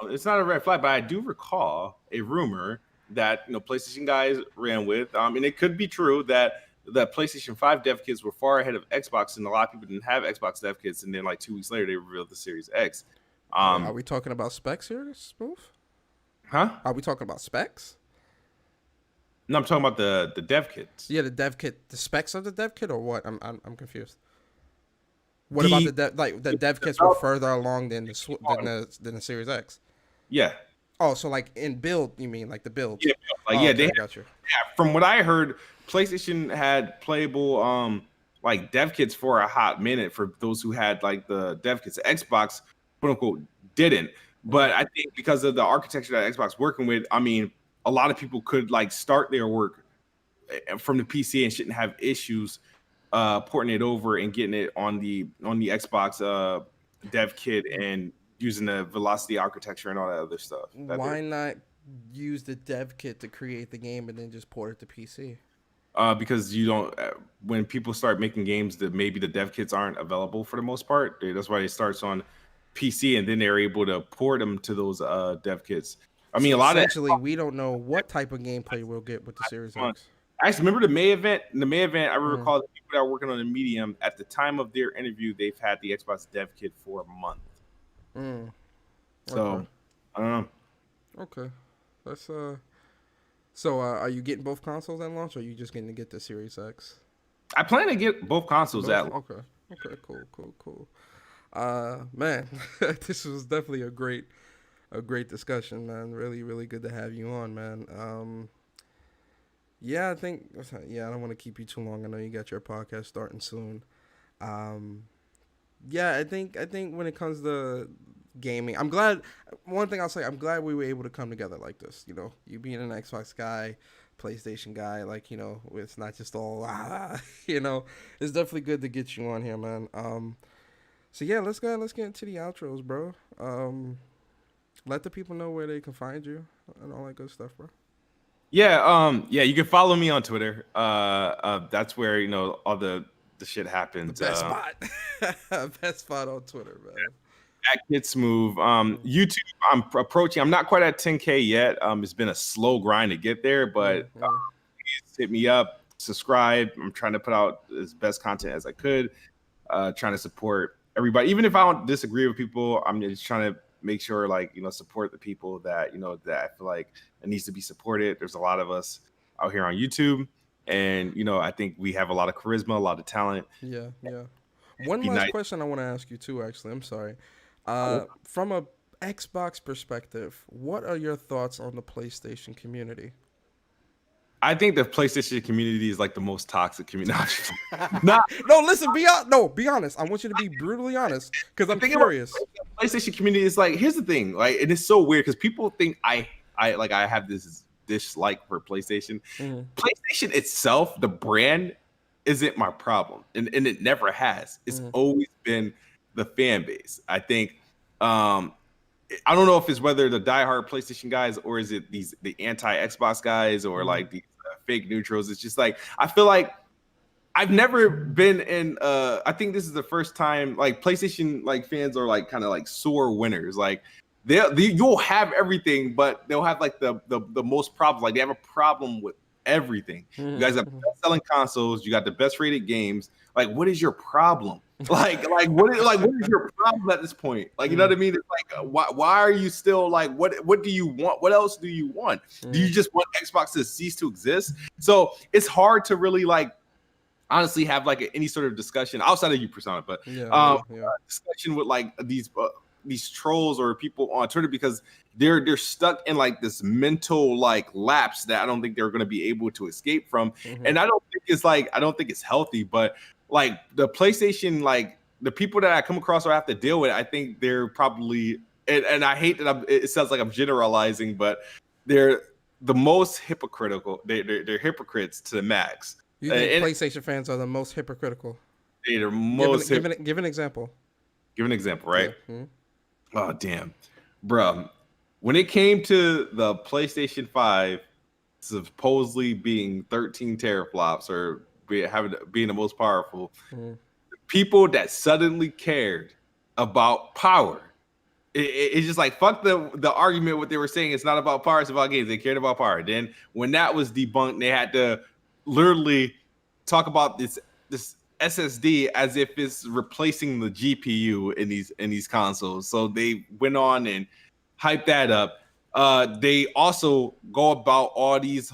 No, it's not a red flag, but I do recall a rumor that PlayStation guys ran with, and it could be true that the PlayStation 5 dev kits were far ahead of Xbox, and a lot of people didn't have Xbox dev kits, and then like 2 weeks later they revealed the Series X. Are we talking about specs here, Smoove? Huh? Are we talking about specs? No, I'm talking about the dev kits. Yeah, the dev kit, the specs of the dev kit, or what? I'm confused. What about the dev kits were further along than the Series X? Yeah. Oh, so like in build, you mean like the build? Yeah, okay, got you. Yeah, from what I heard, PlayStation had playable like dev kits for a hot minute for those who had like the dev kits. Xbox, quote unquote, didn't. But I think because of the architecture that Xbox working with, I mean, a lot of people could like start their work from the PC and shouldn't have issues porting it over and getting it on the Xbox dev kit and using the velocity architecture and all that other stuff. Why not use the dev kit to create the game and then just port it to PC? Because you don't. When people start making games, that maybe the dev kits aren't available for the most part. That's why it starts on PC, and then they're able to port them to those dev kits. I mean, essentially, we don't know what type of gameplay we'll get with the Series X. Actually, remember the May event? In the May event, I recall the people that were working on the Medium at the time of their interview, they've had the Xbox dev kit for a month. So, I don't know. Okay, that's So, are you getting both consoles at launch, or are you just getting to get the Series X? I plan to get both consoles at launch. Okay, cool. Man, this was definitely a great discussion, man. Really, really good to have you on, man. I don't want to keep you too long. I know you got your podcast starting soon. I think when it comes to gaming, I'm glad. One thing I'll say, I'm glad we were able to come together like this. You being an Xbox guy, PlayStation guy, it's not just all It's definitely good to get you on here, man. Let's get into the outros, bro. Let the people know where they can find you and all that good stuff, bro. You can follow me on Twitter. That's where all the shit happens. The best spot, best spot on Twitter, man. At Kidsmoove. YouTube, I'm approaching. I'm not quite at 10K yet. It's been a slow grind to get there, but please hit me up, subscribe. I'm trying to put out as best content as I could. Trying to support everybody, even if I don't disagree with people. I'm just trying to make sure, support the people that that I feel like it needs to be supported. There's a lot of us out here on YouTube, and I think we have a lot of charisma, a lot of talent. Yeah. One Be last nice. question I want to ask you too. Actually, I'm sorry. Oh, From a Xbox perspective, what are your thoughts on the PlayStation community? I think the PlayStation community is like the most toxic community. Not No, listen. Be honest. I want you to be brutally honest because the I'm thing about curious. the PlayStation community is like, here's the thing, like, and it's so weird because people think I have this dislike for PlayStation. Mhm. PlayStation itself, the brand, isn't my problem, and it never has. It's Mhm. always been the fan base. I think I don't know if it's whether the diehard PlayStation guys or is it the anti Xbox guys or Mhm. like the fake neutrals. It's just like I feel like I've never been in I think this is the first time like PlayStation like fans are like kind of like sore winners. Like you'll have everything, but they'll have like the most problems. Like they have a problem with everything. You Mhm. guys have Mhm. best selling consoles, you got the best rated games. Like, what is your problem? What is your problem at this point? Like, you know Mhm. what I mean? It's like why are you still like what do you want? What else do you want? Do you Mhm. just want Xbox to cease to exist? So it's hard to really like honestly have like any sort of discussion outside of you, Persona, but Yeah. Yeah. Yeah. discussion with like these trolls or people on Twitter because they're stuck in like this mental like lapse that I don't think they're going to be able to escape from, Mhm. and I don't think it's healthy, but like the PlayStation, like the people that I come across or have to deal with, I think they're probably and I hate that it sounds like I'm generalizing, but they're the most hypocritical. They're hypocrites to the max. You think And PlayStation fans are the most hypocritical? they're most Give an example. give an example, Yeah. right? Mhm. Oh damn, bro. When it came to the PlayStation 5 supposedly being 13 teraflops or being the most powerful, Mhm. people that suddenly cared about power. It's just like fuck the argument. What they were saying, it's not about power, it's about games. They cared about power. Then when that was debunked, they had to literally talk about this SSD as if it's replacing the GPU in these consoles. So they went on and hyped that up. They also go about all these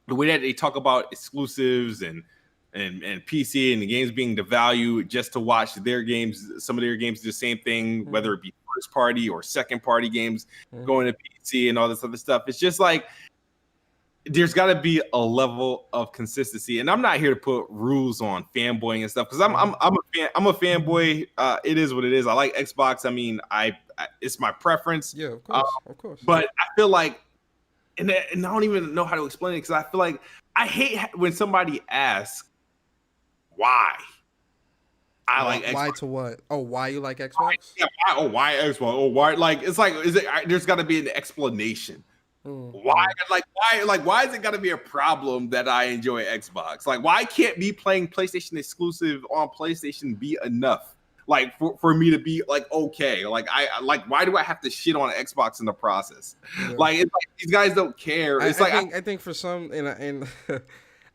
the way that they talk about exclusives and PC and the games being devalued just to watch their games. Some of their games do the same thing, Mhm. whether it be first party or second party games Mhm. going to PC and all this other stuff. It's just like there's got to be a level of consistency, and I'm not here to put rules on fanboying and stuff because I'm a fanboy. It is what it is. I like Xbox. I mean, it's my preference. Yeah. Of Um, course. Of course. but I feel like and I don't even know how to explain it because I feel like I hate when somebody asks why I like Why Xbox. to what? Oh, why you like Xbox? Yeah, why Xbox? Oh, why? Like it's like is it? There's got to be an explanation. Why? Mm-hmm. Why is it got to be a problem that I enjoy Xbox? Like why can't me playing PlayStation exclusive on PlayStation be enough? Like for me to be like okay, like I like why do I have to shit on Xbox in the process? Yeah. Like it's like these guys don't care. It's like I think for some and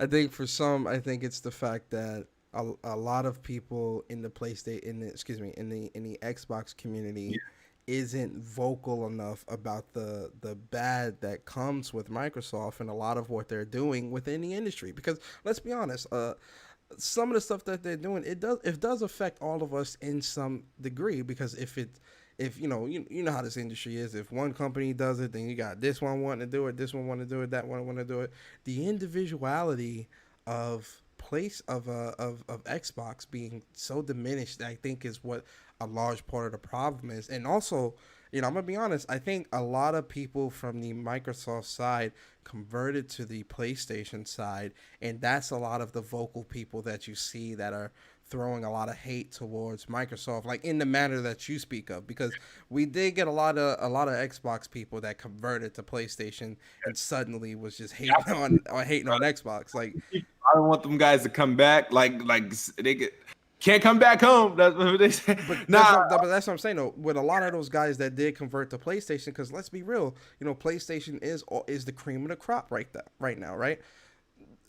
I think for some I think it's the fact that a lot of people in the PlayStation in the Xbox community isn't vocal enough about the bad that comes with Microsoft and a lot of what they're doing within the industry because let's be honest some of the stuff that they're doing it does affect all of us in some degree because if you know how this industry is if one company does it then you got this one wanting to do it this one want to do it that one want to do it the individuality of of Xbox being so diminished I think is what a large part of the problem is and also I'm gonna be honest I think a lot of people from the Microsoft side converted to the PlayStation side and that's a lot of the vocal people that you see that are throwing a lot of hate towards Microsoft, like in the manner that you speak of, because we did get a lot of Xbox people that converted to PlayStation and suddenly was just hating on Xbox. Like, I don't want them guys to come back. Like can't come back home. That's what they say. but that's what I'm saying though. With a lot of those guys that did convert to PlayStation, because let's be real, PlayStation is the cream of the crop right now, right?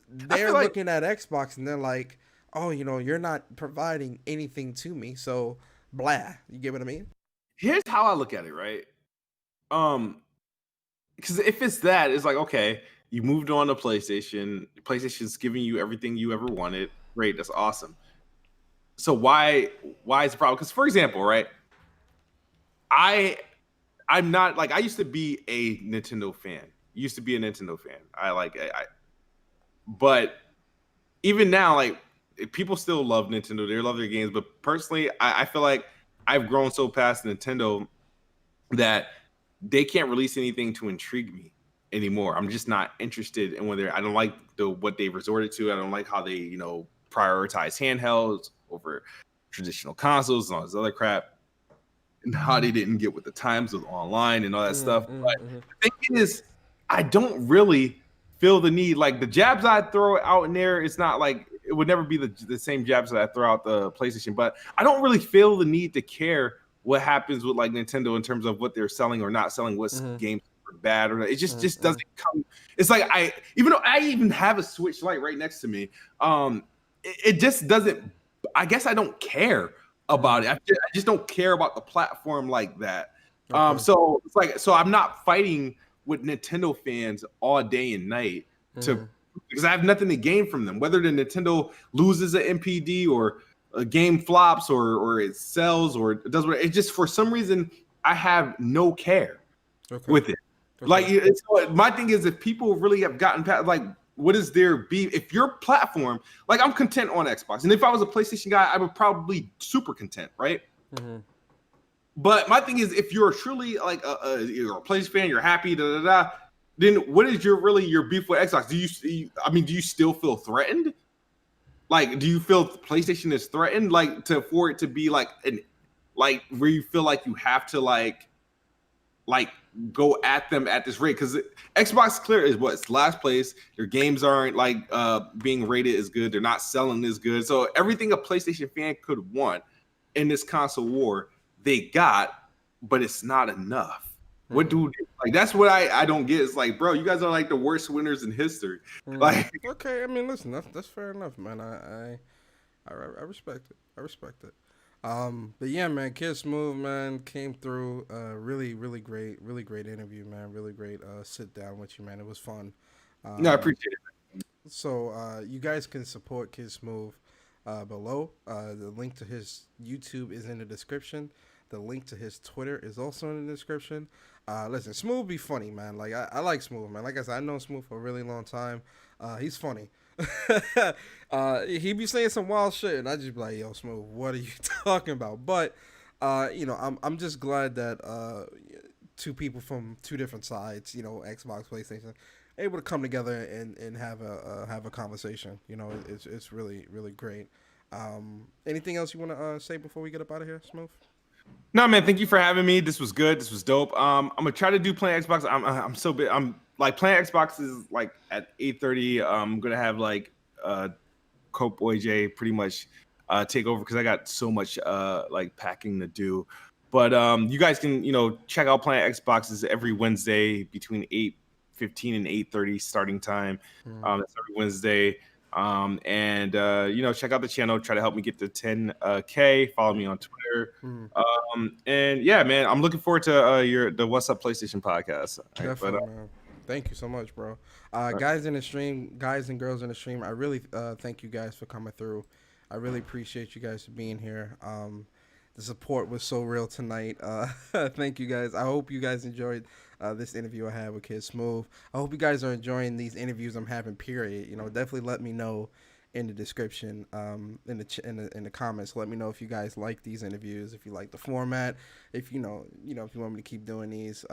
They're like looking at Xbox and they're like, oh, you're not providing anything to me, so blah. You get what I mean? here's how I look at it, right? Because if it's that, it's like okay, you moved on to PlayStation. PlayStation's giving you everything you ever wanted. Great, that's awesome. So why is the problem? Because for example, right, I'm not like I used to be a Nintendo fan. Used to be a Nintendo fan. But even now, like people still love Nintendo. They love their games. But personally, I feel like I've grown so past Nintendo that they can't release anything to intrigue me anymore. I'm just not interested in whether I don't like what they resorted to. I don't like how they, prioritize handhelds over traditional consoles and all this other crap, and how they didn't get with the times with online and all that stuff. But the thing is, I don't really feel the need. Like the jabs I throw out in there, it's not like it would never be the same jabs that I throw out the PlayStation. But I don't really feel the need to care what happens with like Nintendo in terms of what they're selling or not selling, what's games are bad or not. It just doesn't come. It's like even though I even have a Switch Lite right next to me, it just doesn't. I guess I don't care about it. I just don't care about the platform like that. So it's like, so I'm not fighting with Nintendo fans all day and night because I have nothing to gain from them. Whether the Nintendo loses an MPD or a game flops or it sells or it does what it just, for some reason I have no care with it. Like my thing is, if people really have gotten past, like, what is their beef? If your platform, like I'm content on Xbox, and if I was a PlayStation guy, I would probably super content, right? But my thing is, if you're truly like you're a PlayStation fan, you're happy, then what is your beef with Xbox? Do you still feel threatened? Like, do you feel PlayStation is threatened, like for it to be like where you feel like you have to like go at them at this rate? Because Xbox clear is it's last place. Their games aren't like being rated as good. They're not selling as good. So everything a PlayStation fan could want in this console war, they got, but it's not enough. What do like? That's what I don't get. It's like, bro, you guys are like the worst winners in history. Like, okay, I mean, listen, that's fair enough, man. I respect it. I respect it. But yeah, man, Kidsmoove, man, came through. Really great interview, man. Really great sit down with you, man. It was fun. No, I appreciate it. So you guys can support Kidsmoove below. The link to his YouTube is in the description. The link to his Twitter is also in the description. Listen, Smoove be funny, man. Like I like Smoove, man. Like I said, I know Smoove for a really long time. He's funny. He be saying some wild shit, and I just be like, "Yo, Smoove, what are you talking about?" But I'm just glad that two people from two different sides, Xbox, PlayStation, able to come together and have a conversation. It's really great. Anything else you want to say before we get up out of here, Smoove? No, man, thank you for having me. This was good. This was dope. I'm gonna try to do playing Xbox. I'm so big. I'm like playing Xbox is like at 8:30. I'm gonna have like Cope Boy J pretty much take over because I got so much like packing to do. But you guys can check out playing Xboxes every Wednesday between 8:15 and 8:30 starting time. That's every Wednesday. And check out the channel, try to help me get to 10K. Follow me on Twitter. And yeah, man, I'm looking forward to the What's Up PlayStation podcast. Definitely, man. Thank you so much, bro. Guys in the stream, guys and girls in the stream, I really thank you guys for coming through. I really appreciate you guys for being here. The support was so real tonight. Thank you guys. I hope you guys enjoyed this interview I had with Kidsmoove. I hope you guys are enjoying these interviews I'm having. Period. Definitely let me know in the description, in the comments. Let me know if you guys like these interviews, if you like the format, if you want me to keep doing these.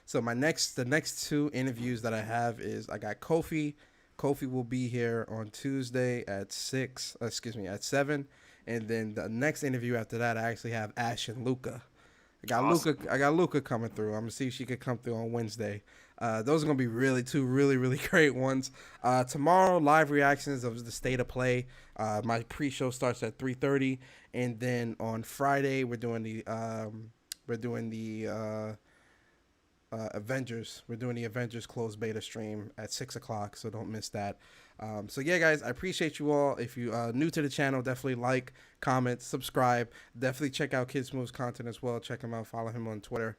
So the next two interviews that I have is I got Kofi. Kofi will be here on Tuesday at 7. And then the next interview after that, I actually have Ash and Luca. I got Luca coming through. I'm gonna see if she could come through on Wednesday. Those are gonna be two really great ones. Tomorrow, live reactions of the state of play. My pre-show starts at 3:30, and then on Friday we're doing the Avengers. We're doing the Avengers closed beta stream at 6:00, so don't miss that. So yeah, guys, I appreciate you all. If you are new to the channel, definitely like, comment, subscribe. Definitely check out Kidsmoove's content as well. Check him out. Follow him on Twitter.